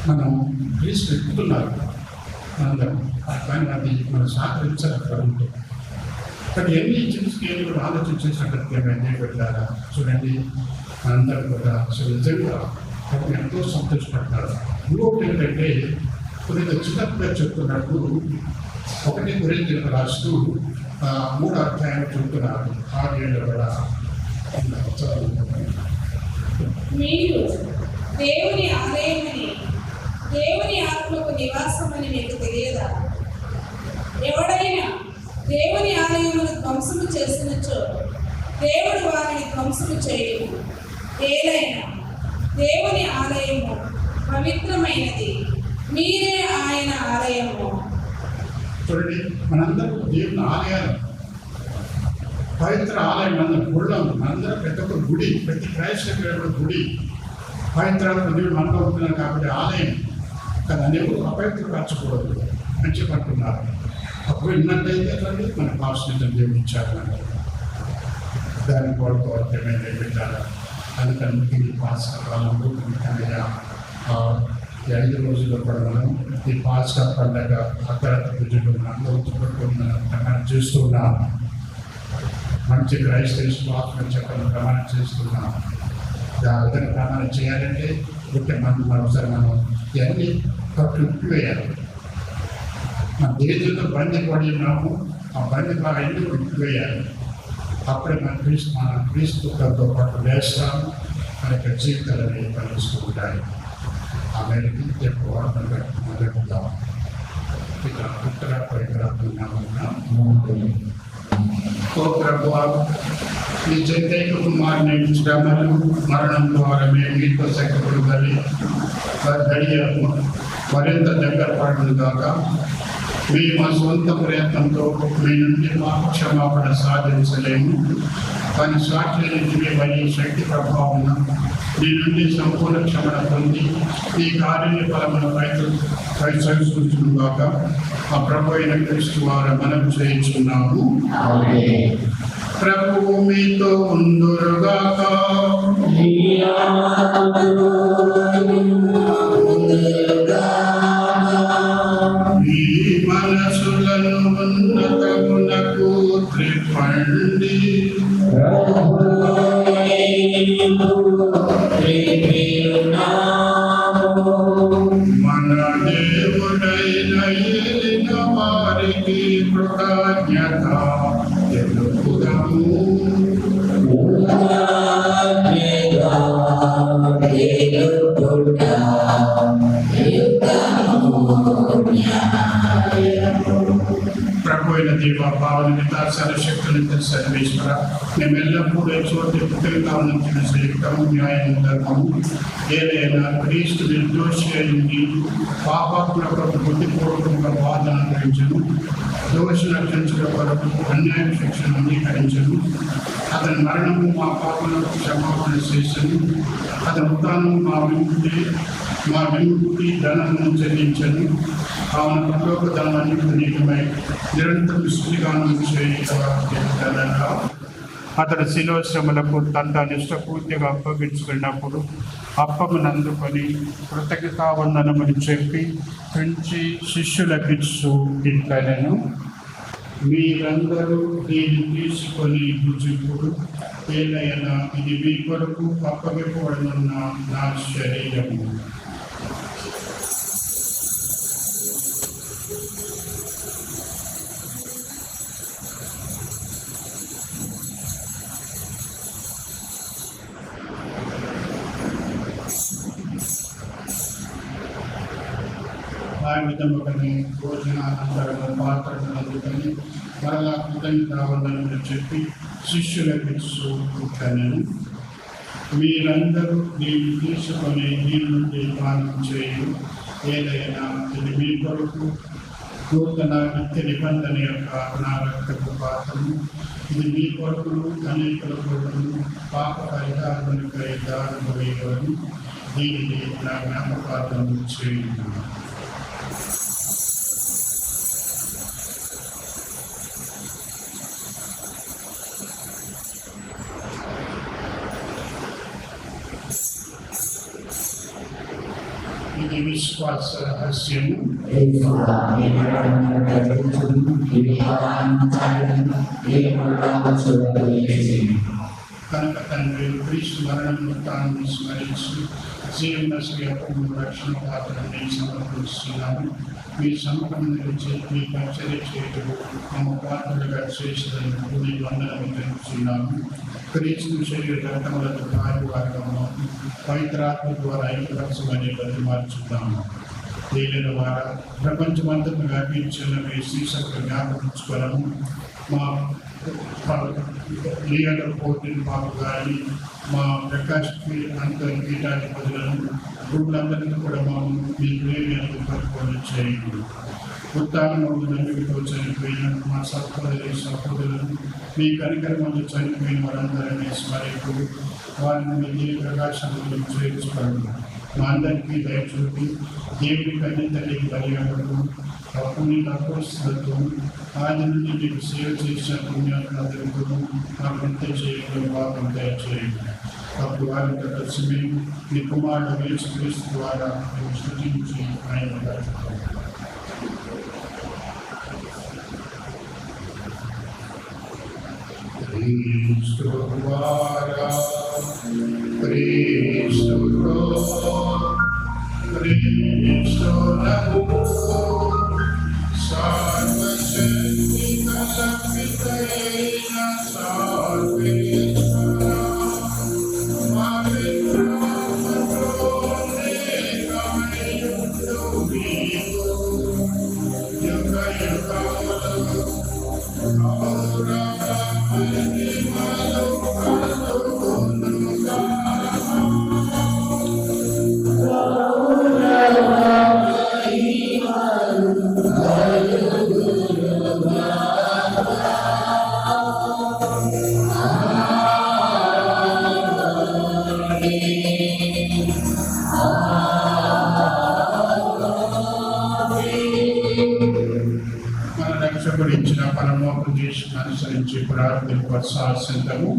మనం క్రీస్తు ఎక్కుతున్నారు. అందరం కానీ అది మనం సహకరించాలి. అక్కడ ఉంటుంది. కానీ ఎన్ని చిన్న స్కేలు కూడా ఆలోచన చేసినట్లయితే పెట్టారా చూడండి. మనందరం కూడా అసలు నిజంగా ఎంతో సంతోషపడతారు. ఇంకొకటి ఏంటంటే కొద్దిగా చిన్నప్పుడే చెప్తున్నట్టు 1 కొరింథీయులకు రాస్తూ 3వ అధ్యాయం చెప్తున్నారు. 6 ఏళ్ళు కూడా మీరు దేవుని ఆలయమని దేవుని ఆత్మకు నివాసమని మీకు తెలియదా? ఎవడైనా దేవుని ఆలయమును ధ్వంసము చేసినచో దేవుడు వారిని ధ్వంసము చేయడు. ఏదైనా దేవుని ఆలయము పవిత్రమైనది, మీరే ఆయన ఆలయము. చూడండి మనందరూ దేవుని ఆలయాలు పవిత్ర ఆలయం. అందరం గుళ్ళం. మనందరం ప్రతి ఒక్క గుడి, ప్రతి క్రైస్తవ గుడి పవిత్ర దేవుడు మనలో ఉంటున్నాం కాబట్టి ఆలయం. కానీ అనేవి అపవిత్రపరచకూడదు అని చెప్పంటున్నారు. అప్పుడు విన్నట్టయితే రండి మన పాస్టర్ జీవించాలంటే దాని కొరకు అర్థమైంది పెట్టాలి. అందుకని ఈ పాస్కా కాలంలో ముఖ్యంగా 5 రోజుల్లో కూడా మనం ఈ పాస్కా పండగ అర్ధరాత్రి పూజలు ప్రమాణం చేస్తున్నాం. మంచి క్రైస్తవ ఆత్మ చెప్పడం ప్రమాణం చేస్తున్నాం. దాని ప్రమాణం చేయాలంటే ముఖ్యమంత్రి మరోసారి మనం ఇవన్నీ విప్పివేయాలి. మన దేశంలో బండి పడి ఉన్నాము, ఆ బండి బాగా ఎన్ని విప్పివేయాలి. అప్పుడే మన క్రీస్తుతో పాటు వేస్తాము, మన యొక్క జీవితాలని కలిగిస్తూ ఉంటాయి. ఆ మేరకు ఎక్కువ మొదలుగా ఇక్కడ ఉత్తర ఓ ప్రభువా, ఈ జగదేక కుమారుని శ్రమలు మరణం ద్వారా మేము మీతో శక్తిపడుగలి గడియ మరింత దగ్గర పడను కాక మేము మా సొంత ప్రయత్నంతో మీ నుండి మా క్షమాపణ సాధించలేము. కానీ సాక్షి మరియు శక్తి ప్రభావం నీ నుండి సంపూర్ణ క్షమణ పొంది ఈ కార్య ఫలమును పరిశీలించును గాక ఆ ప్రభు అయిన క్రీస్తు వారు మనం చేయించున్నాము. ప్రభువు మీతో ఉందురుగాక. ఈ మనసులను ఉన్నతమునకు త్రిప్పండి. మన దేవుడైన ఏలిన వారికి కృతజ్ఞత తెలుపుదాము. ప్రభు అయిన దేవ భావన సర్వశక్తులు సర్వేశ్వర, మేము ఎల్లప్పుడూ చోటు పుట్టుగా ఉంచిన శ్రేష్టము న్యాయం ధర్మము ఏదైనా క్రీస్తు నిర్దోషి అయింది పాపాత్మక బుద్ధిపూర్వకంగా వాదన గ్రహించను, దోషులు రక్షించడం కొరకు అన్యాయ శిక్షను అంగీకరించను. అతని మరణము మా పాపలకు క్షమాపణ చేసను. అతని ఉత్థానము మా విముక్తి ధనమును చెల్లించను. కావున పరలోక ధనాన్ని నీకమై నిరంతరం స్థితిగానం చేయగలగా అతడు శిలువ శ్రమలకు తన నిష్ఠపూర్తిగా అప్పగించుకున్నప్పుడు అప్పమునందుకొని కృతజ్ఞతావందనమని చెప్పి పెంచి శిష్యులకిచ్చు ఇట్లనెను, మీరందరూ దీన్ని తీసుకొని భుజింపుడు, ఏలైనా ఇది మీ కొరకు అప్పగింపబడనున్న నా శరీరము. ఆ విధముగానే భోజనానంతరము పాత్రను అందుకని మరలా కృతజ్ఞతావందనములు చెప్పి శిష్యులకు ఇట్లనెను, మీరందరూ దీన్ని తీసుకొని దీని నుండి పానం చేయు, ఏదైనా ఇది మీ కొరకు నూతన నిత్య నిబంధన యొక్క నా రక్తపు పాత్రము. ఇది మీ కొరకును అనేకుల కొరకును పాప పరిహారములకై దానము వేయవలను. దీనిని నా జ్ఞాపకార్థము చేయున్నాను. ఇది విశ్వాస రహస్యము. కనుక తండ్రి క్రీస్తు మరణము తాను స్మరించి జీవన శ్రేయకు రక్షణ పాత్రని సమర్పిస్తున్నాము. మీ సముఖం నిలిచి మీ పరిచర్య చేయటం మమ్మ పాత్రలుగా చేసేందుకు మీ వందనము తెలుపుతున్నాము. క్రీస్తు శరీర రక్తములతో కార్యవారకము పవిత్రాత్మ ద్వారా ఐక్యపరచమని బతిమార్చున్నాము. దీని ద్వారా ప్రపంచమంతటా వ్యాపించిన మీ శ్రీశక్తి జ్ఞాపకించుకోవడము, మా లీగల్ కోర్టుని మాకు కానీ మా ప్రకాష్ పీఠాధిపతులను గ్రూపులందరినీ కూడా మేము మీ ప్రేమ పట్టుకొని చేయండి. ఉత్తానము నమ్మికతో చనిపోయిన మా సహోదరులను మీ కనికరమందు చనిపోయిన వారందరినీ స్మరిస్తూ వారిని మీ ప్రకాశంలో చేర్చుకోండి. మా అందరికీ దయచూపి దేవుడి కన్య తల్లికి బలియాడము అప్పుడు అపోస్తులతో ఆయన నుండి నీకు సేవ చేసిన పుణ్యాత్మతో మాకంత చేయడం భాగం దయచేయండి. అప్పుడు వారితో కలిసి మేము నీ కుమారుడు యేసుక్రీస్తు ద్వారా మేము స్తుతించి ఆయన గడుపుతాము. రక్షకుడిచ్చిన పరమోపం చేసి అనుసరించి ప్రార్థన ప్రోత్సాహించము.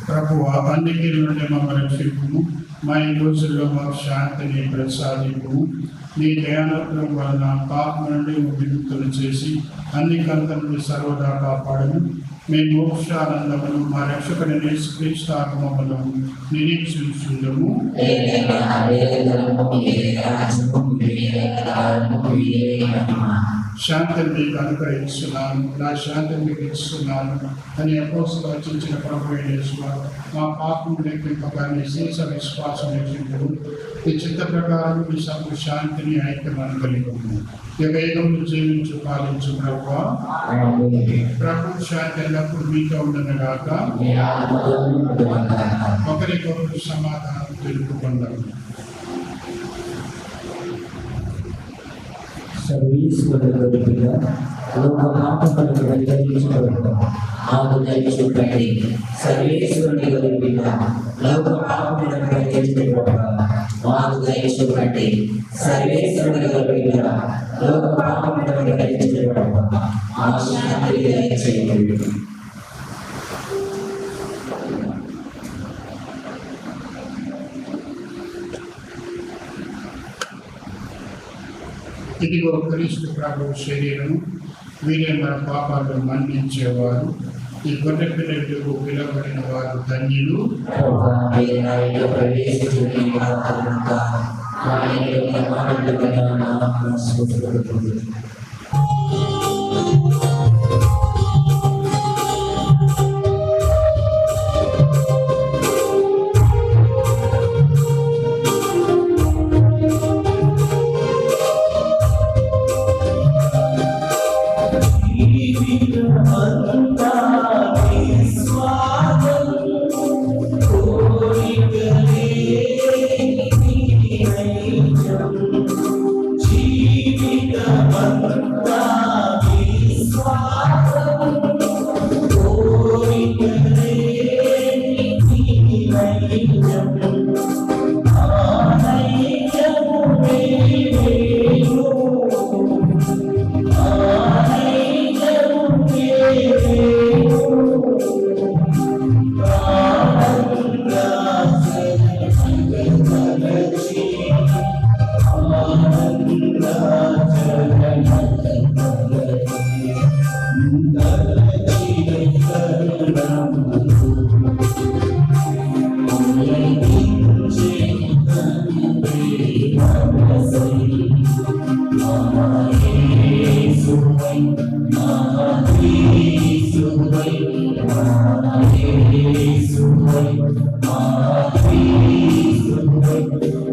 ప్రభువా, అన్నిటి నుండి మమ్మల్ని రక్షించుము. మా ఈ రోజుల్లో మాకు శాంతిని ప్రసాదించుము. నీ దయానుగ్రహం వలన పాపం నుండి విముక్తులు చేసి అన్ని కంత నుండి సర్వదా కాపాడము. మీ మోక్షానందమును మా రక్షకుని యేసుక్రీస్తు ఆత్మమును నిరీక్షించుందము. శాంతిని మీకు అనుగ్రహిస్తున్నాను, నా శాంతిని మీకు ఇస్తున్నాను అని అపోస్తలులు రచించిన ప్రభు యేసువారు మా పాపం లెక్కింపగా నీ శేష విశ్వాసం లెక్కింపు ఈ చిత్త ప్రకారం మీ సభ శాంతిని ఐక్యమని కలిగి యుగయుగములు జీవించు పాలించు ప్రభువా. ప్రభు శాంతి ఎల్లప్పుడు మీతో ఉండనుగాక. ఒకరికొకరు సమాధానం తెలుపుకుందాం. సర్వీశ్వరుడిగా లోకమాపకులకు పరిచయించబడతాం. మాకు దయచూపండి. సర్వేశ్వరుని గొరిపిగా లోకమాపకులకు పరిచయించబడతాం. మాకు దయచూపండి. సర్వేశ్వరుని గొరిపిగా లోకమాపకులకు పరిచయించబడతాం. మాకు శాంతి దయచేయండి. ఇదిగో క్రీస్తు ప్రభువు శరీరము, వీరే మన పాపాలు మన్నించేవారు. ఈ గొర్రె పిల్లలకు పిలవబడిన వారు ధన్యులు.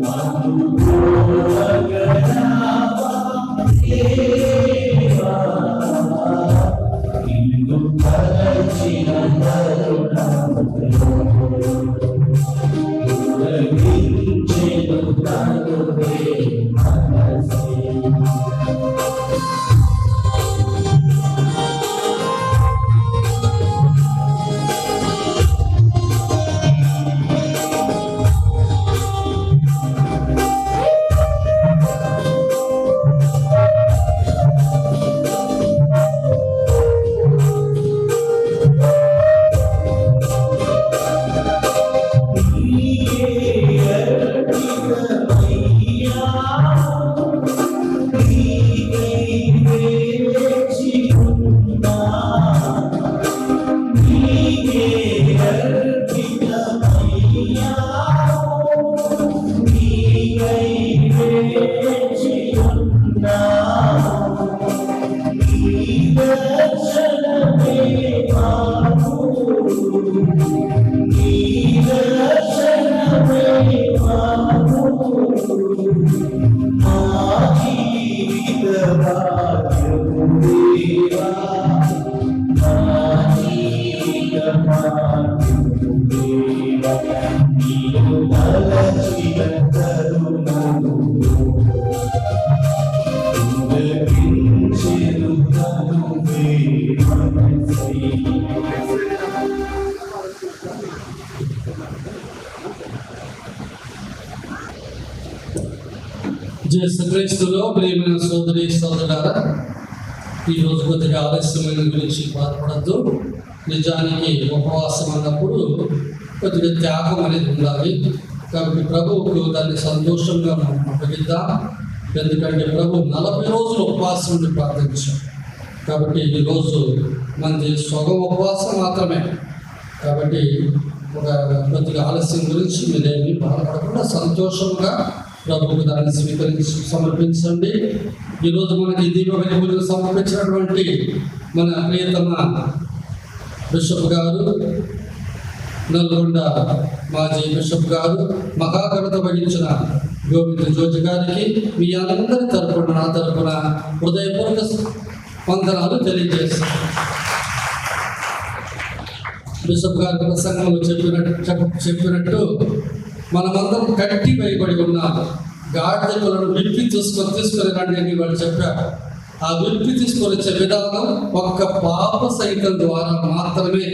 Amen. యేసుక్రీస్తులో ప్రియమైన సోదరి సోదరులారా, ఈరోజు కొద్దిగా ఆలస్యమైన గురించి బాధపడద్దు. నిజానికి ఉపవాసం అన్నప్పుడు కొద్దిగా త్యాగం అనేది ఉండాలి. కాబట్టి ప్రభువుకు దాన్ని సంతోషంగా మనం అప్పగిద్దాం. ఎందుకంటే ప్రభు 40 రోజులు ఉపవాసం ఉండి ప్రార్థించాం. కాబట్టి ఈరోజు మనది సగం ఉపవాసం మాత్రమే. కాబట్టి ఒక కొద్దిగా ఆలస్యం గురించి మీరేమి బాధపడకుండా సంతోషంగా ప్రభువుకు దాన్ని సమర్పించండి. ఈరోజు మనకి దీపమైన పూజలు సమర్పించినటువంటి మన ప్రియతమ బిషప్ గారు, నల్గొండ మాజీ బిషప్ గారు, మహాఘనత వహించిన గోవింద జోజి గారికి మీ అందరి తరపున, నా తరపున హృదయపూర్వక వందనాలు తెలియజేస్తాను. బిషప్ గారి ప్రసంగంలో చెప్పినట్టు మనమందరం కట్టి వేయబడి ఉన్నాము. గాడిదలను విప్పి తీసుకొని రండి అని వాళ్ళు చెప్పారు. ఆ విప్పి తీసుకొని వచ్చే విధానం ఒక్క పాప సైతం ద్వారా మాత్రమే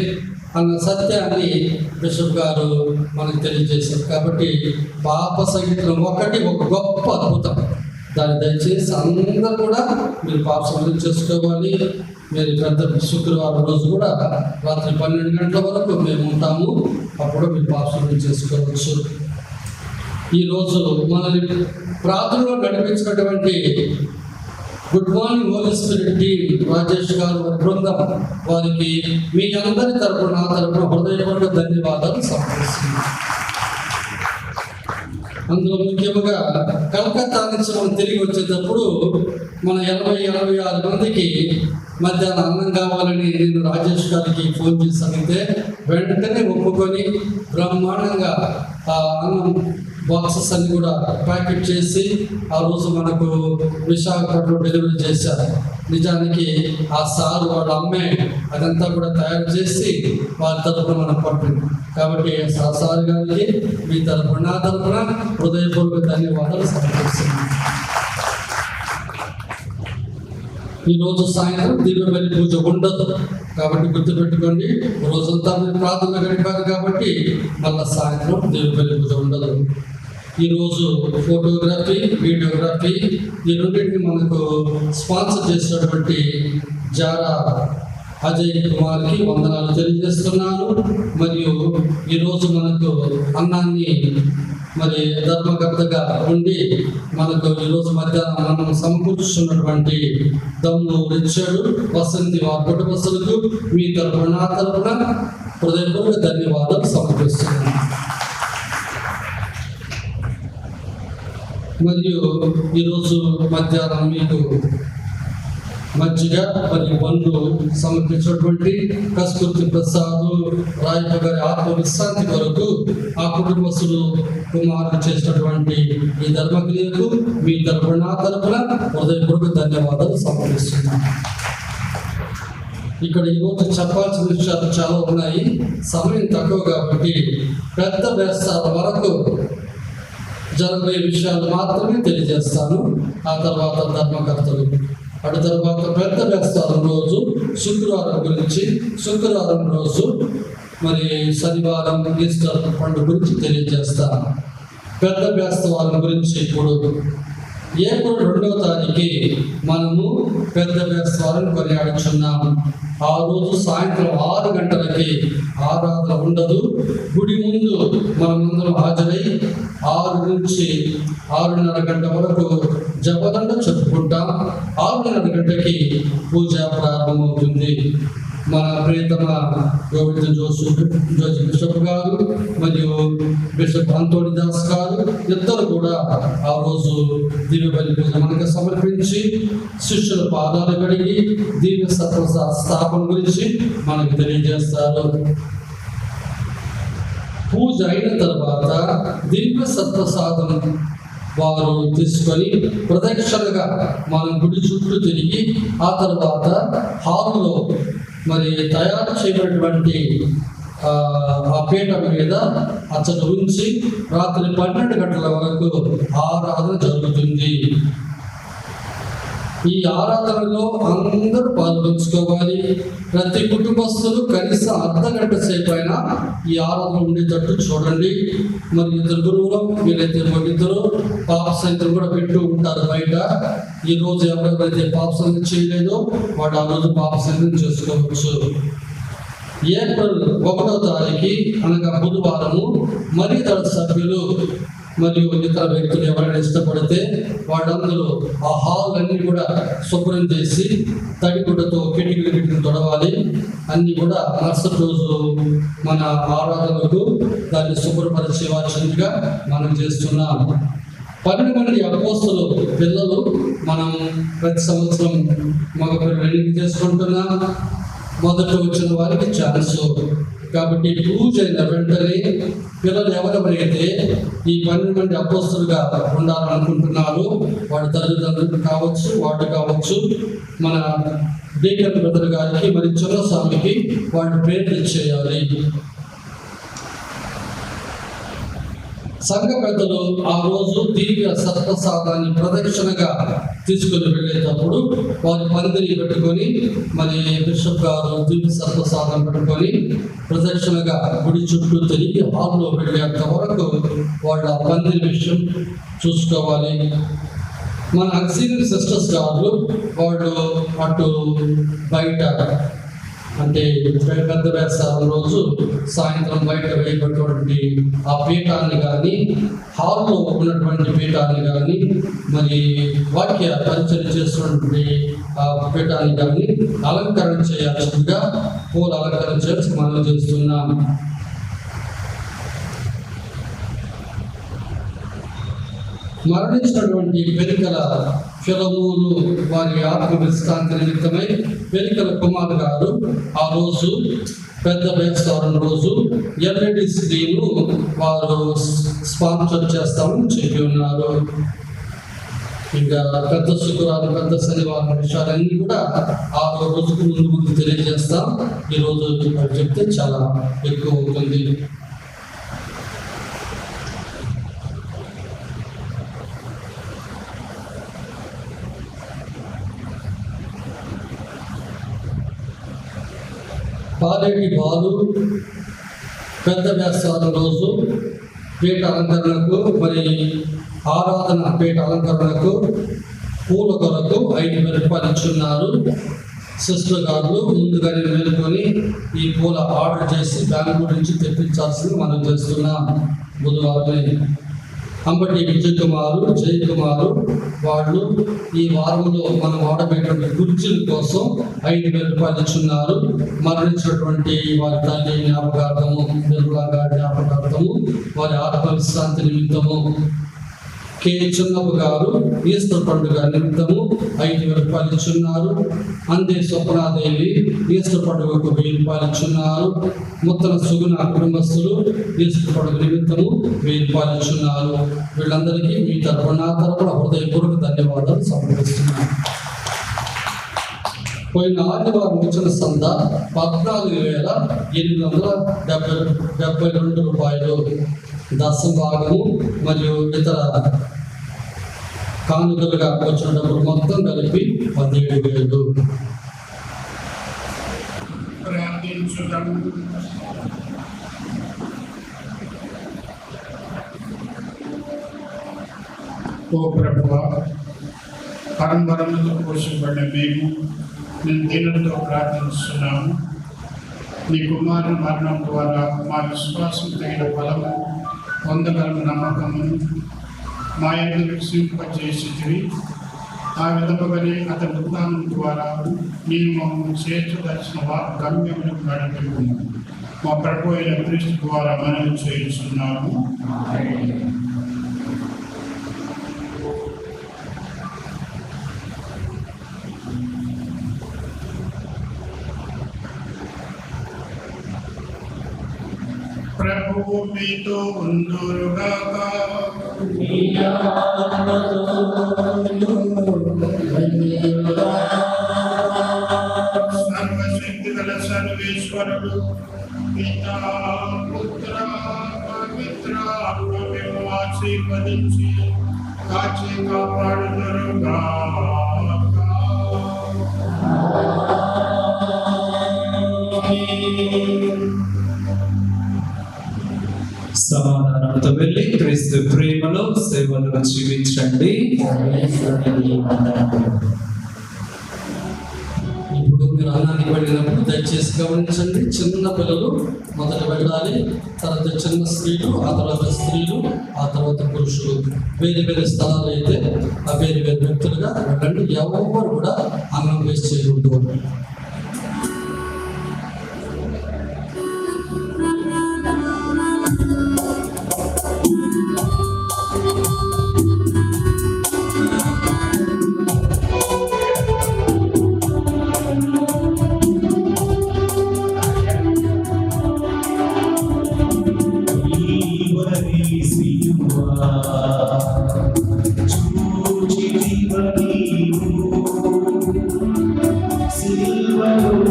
అన్న సత్యాన్ని బిషప్ గారు మనకు తెలియజేశారు. కాబట్టి పాప సహితం ఒకటి ఒక గొప్ప అద్భుతం. దాన్ని దయచేసి అందరూ కూడా మీరు పాప సహితం చేసుకోవాలి. మీరు పెద్ద శుక్రవారం రోజు కూడా రాత్రి 12 గంటల వరకు మేము ఉంటాము. అప్పుడు మీరు పాప సహితం చేసుకోవచ్చు. ఈరోజు మనల్ని ప్రార్థనలో నడిపించినటువంటి good morning holy spirit team Rajesh garu, వారి బృందం, వారికి మీ అందరి తరపున, నా తరపున హృదయపూర్వక ధన్యవాదాలు సమర్పిస్తున్నాను. అందులో ముఖ్యంగా కలకత్తా నుంచి మనం తిరిగి వచ్చేటప్పుడు మన 80-86 మందికి మధ్యాహ్నం అన్నం కావాలని నేను రాజేష్ గారికి ఫోన్ చేసి అడిగితే వెంటనే ఒప్పుకొని బ్రహ్మాండంగా ఆ అన్నం బాక్సెస్ అన్ని కూడా ప్యాకెట్ చేసి ఆ రోజు మనకు విశాఖపట్నం డెలివరీ చేశారు. నిజానికి ఆ సార్ వాళ్ళ అమ్మే అదంతా కూడా తయారు చేసి వారి తరఫున మనం పంపింది. కాబట్టి ఆ సార్ గారికి మీ తరఫున, నా తరఫున హృదయపూర్వక ధన్యవాదాలు సమర్పిస్తున్నాను. ఈరోజు సాయంత్రం దీపబలి పూజ ఉండదు. కాబట్టి గుర్తుపెట్టుకోండి, రోజంతా మీరు ప్రార్థన గడిపారు కాబట్టి మళ్ళీ సాయంత్రం దీపబలి పూజ ఉండదు. ఈరోజు ఫోటోగ్రఫీ, వీడియోగ్రఫీ ఈ రెండింటిని మనకు స్పాన్సర్ చేసినటువంటి జారా అజయ్ కుమార్కి వందనాలు తెలియజేస్తున్నాను. మరియు ఈరోజు మనకు అన్నాన్ని మరి ధర్మకర్తగా ఉండి మనకు ఈరోజు మధ్యాహ్నం మనం సమకూర్చున్నటువంటి దమ్ము రిచర్డ్, వసంతి, వారి కుటుంబస్తులకు మీ తరపున, నా తరపున హృదయపూర్వక ధన్యవాదాలు సమర్పిస్తున్నాను. మరియు ఈరోజు మధ్యాహ్నం మీకు మజ్జిగ మరియు పండ్లు సమర్పించినటువంటి కస్తూర్తి ప్రసాద్, రాయప్ప గారి ఆత్మ విశ్రాంతి కొరకు ఆ కుటుంబస్తులు కుమారులు చేసినటువంటి ఈ ధర్మక్రియకు మీ తరపున, నా తరపున హృదయపూర్వక ధన్యవాదాలు సమర్పిస్తున్నాను. ఇక్కడ ఈరోజు చెప్పాల్సిన విషయాలు చాలా ఉన్నాయి. సమయం తక్కువ కాబట్టి పెద్ద వేస్తాల వరకు జరగబోయే విషయాలు మాత్రమే తెలియజేస్తాను. ఆ తర్వాత ధర్మకర్తలు, అటు తర్వాత పెద్ద వేస్తారం రోజు శుక్రవారం గురించి, శుక్రవారం రోజు మరి శనివారం ఈస్టర్ పండుగ గురించి తెలియజేస్తాను. పెద్ద వేస్తవారం గురించి ఇప్పుడు ఏప్రిల్ 2వ తారీఖు మనము పెద్ద వేస్తవారం కొనియాడుచున్నాము. ఆ రోజు సాయంత్రం 6 గంటలకి ఆరాధన ఉండదు. గుడి ముందు మనమందరం హాజరై 6 నుంచి 6:30 గంటల వరకు జపదండ చెప్పుకుంటాం. 6:30 గంటకి పూజ ప్రారంభమవుతుంది. మన ప్రియతమ గోవింద జోజి బిషప్ గారు మరియు బిషప్ అంతోని దాస్ గారు ఇద్దరు కూడా ఆ రోజు దివ్యబలి పూజ మనకు సమర్పించి శిష్యుల పాదాలు కడిగి దివ్య సత్వ స్థాపన గురించి మనకు తెలియజేస్తారు. పూజ అయిన తర్వాత దివ్య సత్ప్రసాదం వారు తీసుకొని ప్రదక్షిణగా మనం గుడి చుట్టూ తిరిగి ఆ తర్వాత హాల్లో మరి తయారు చేయబడినటువంటి ఆ పీఠం మీద అచ్చట ఉంచి రాత్రి 12 గంటల వరకు ఆరాధన జరుగుతుంది. ఈ ఆరాధనలో అందరూ పాల్గొంచుకోవాలి. ప్రతి కుటుంబస్తులు కనీసం అర్ధగంట సేపు అయినా ఈ ఆరాధన ఉండేటట్టు చూడండి. మరి ఇద్దరు గురువులు వీరైతే ఇద్దరు పాప సంఖ్యలు కూడా పెట్టు ఉంటారు బయట. ఈ రోజు ఎవరెవరైతే పాప సంఖ్య చేయలేదో వాడు ఆ రోజు పాప సంఖ్యను చేసుకోవచ్చు. ఏప్రిల్ 1వ తారీఖు అనగా బుధవారము మరి ఇతర సభ్యులు మరియు ఇతర వ్యక్తులు ఎవరైనా ఇష్టపడితే వాళ్ళందరూ ఆ హాల్ అన్ని కూడా శుభ్రం చేసి తడిగుడ్డతో కిటికీలు తొడవాలి. అన్ని కూడా మరుసటి రోజు మన ఆరాధనకు దాన్ని శుభ్రపరిచేవాల్సిందిగా మనం చేస్తున్నాం. 12 మంది అపోస్తలు పిల్లలు మనం ప్రతి సంవత్సరం మగ పిల్లలు ఎన్నిక చేసుకుంటున్నాం. మొదట వచ్చిన వారికి ఛాన్స్. కాబట్టి పూజ అయిన వెంటనే పిల్లలు ఎవరెవరైతే ఈ 12 మంది అపోస్తలుగా ఉండాలనుకుంటున్నారు వాడి తల్లిదండ్రులు కావచ్చు, వాడు కావచ్చు, మన డీకన్ బ్రదర్ గారికి మరి చిన్నస్వామికి వాడి పేర్లు ఇచ్చేయాలి. సంఘ పెద్దలు ఆ రోజు దివ్య సత్ప్రసాదాన్ని ప్రదక్షిణగా తీసుకుని వెళ్ళేటప్పుడు వారి పందిరి పెట్టుకొని మరి బిషప్ గారు దివ్య సత్ప్రసాదం పెట్టుకొని ప్రదక్షిణగా గుడి చుట్టూ తిరిగి హాల్లో వెళ్ళేంత వరకు వాళ్ళ పందిరి విషయం చూసుకోవాలి. మన ఆక్సిజన్ సిస్టర్స్ గారు వాళ్ళు అటు బయట అంటే పెద్ద వేసవి రోజు సాయంత్రం బయట వేయబడినటువంటి ఆ పీఠాన్ని కానీ హాల్లో ఉన్నటువంటి పీఠాన్ని కానీ మరి వాక్య పరిచయం చేస్తున్నటువంటి ఆ పీఠాన్ని కానీ అలంకరణ చేయాల్సిందిగా పూల అలంకరణ చేసి మనం చేస్తున్నాం. మరణించినటువంటి పెరికల ఫిలమోను వారి ఆత్మ విశ్రాంతి నిమిత్తమై పెరికల కుమార్ గారు ఆ రోజు పెద్ద వేస్తారం రోజు ఎల్ఈడి స్క్రీన్ వారు స్పాన్సర్ చేస్తామని చెప్పి ఉన్నారు. ఇంకా పెద్ద శుక్రవారం పెద్ద శనివారం విషయాలన్నీ కూడా ఆ రోజుకు ముందు తెలియజేస్తాం. ఈరోజు చెప్తే చాలా ఎక్కువ అవుతుంది. పాలేటి బాలు పెద్ద వేస్తారం రోజు పీఠ అలంకరణకు మరి ఆరాధన పీఠ అలంకరణకు పూల కొరకు 5,000 రూపాయలు ఇచ్చున్నారు. సిస్టర్ గారు ముందుగానే మేలుకొని ఈ పూల ఆర్డర్ చేసి బ్యాంకు నుంచి తెప్పించాల్సింది మనం చేస్తున్నాం. బుధవారమే అంబటి విజయ్ కుమారు, జయ్ కుమారు వాళ్ళు ఈ వారంలో మనం వాడబోయేటువంటి కుర్చీల కోసం 5,000 రూపాయలు ఇచ్చున్నారు. మరణించినటువంటి వారి తల్లి జ్ఞాపకార్థము, నిర్మలా గారి జ్ఞాపకార్థము, వారి ఆత్మవిశ్రాంతి నిమిత్తము. కె చిన్నపు గారు ఈస్టర్ పండుగ నిమిత్తము 5,000 రూపాయలు ఇచ్చున్నారు. అందే స్వప్నాదేవి ఈస్టర్ పండుగకు 1,000 రూపాయలు ఇచ్చున్నారు. ముత్తన సుగుణ కుటుంబస్తులు ఈస్టర్ పండుగ నిమిత్తము 1,000 రూపాయలు ఇచ్చున్నారు. వీళ్ళందరికీ మీ తరపున నా తరపున హృదయపూర్వక ధన్యవాదాలు సమర్పిస్తున్నాను. పోయిన ఆదివారం వచ్చిన సంద 14,872 రూపాయలు దశం భాగము మరియు ఇతర కానుకలుగా వచ్చిన డబ్బులు మొత్తం కలిపి 17,000. ఓ ప్రభువా, పరంపరలతో పోషపడిన మేము నేను దీనులతో ప్రార్థిస్తున్నాము. నీ కుమారుని మరణం ద్వారా మా విశ్వాసం తగిన బలము పొందగల నమ్మకమును మా యందు వికసింపజేసితివి. ఆ విధముగానే అతని ఉత్థానం ద్వారా నేను మమ్మల్ని చేర్చదర్శన గమ్యములకు నడిపింపు మా ప్రభు అయిన క్రీస్తు ద్వారా మనవి చేస్తున్నాము. ప్రభువు మీతో ఉండురుగాక. సర్వశక్తి గల సర్వేశ్వరుడు పితా పుత్ర పవిత్ర ఆత్మను ఆశీర్వదించి కాచి కాపాడుదురుగాక. సమాధానంతో వెళ్ళి క్రీస్తు ప్రేమలో సేవలో జీవించండి. ఇప్పుడు మీరు అన్నానికి వెళ్ళినప్పుడు దయచేసి గమనించండి. చిన్న పిల్లలు మొదట వెళ్ళాలి, తర్వాత చిన్న స్త్రీలు, ఆ తర్వాత స్త్రీలు, ఆ తర్వాత పురుషులు. వేరే వేరే స్థలాలు అయితే ఆ వేరే వేరే వ్యక్తులుగా వెళ్ళండి. ఎవరు కూడా అన్నం వేస్ట్ చేయకూడదు. Silver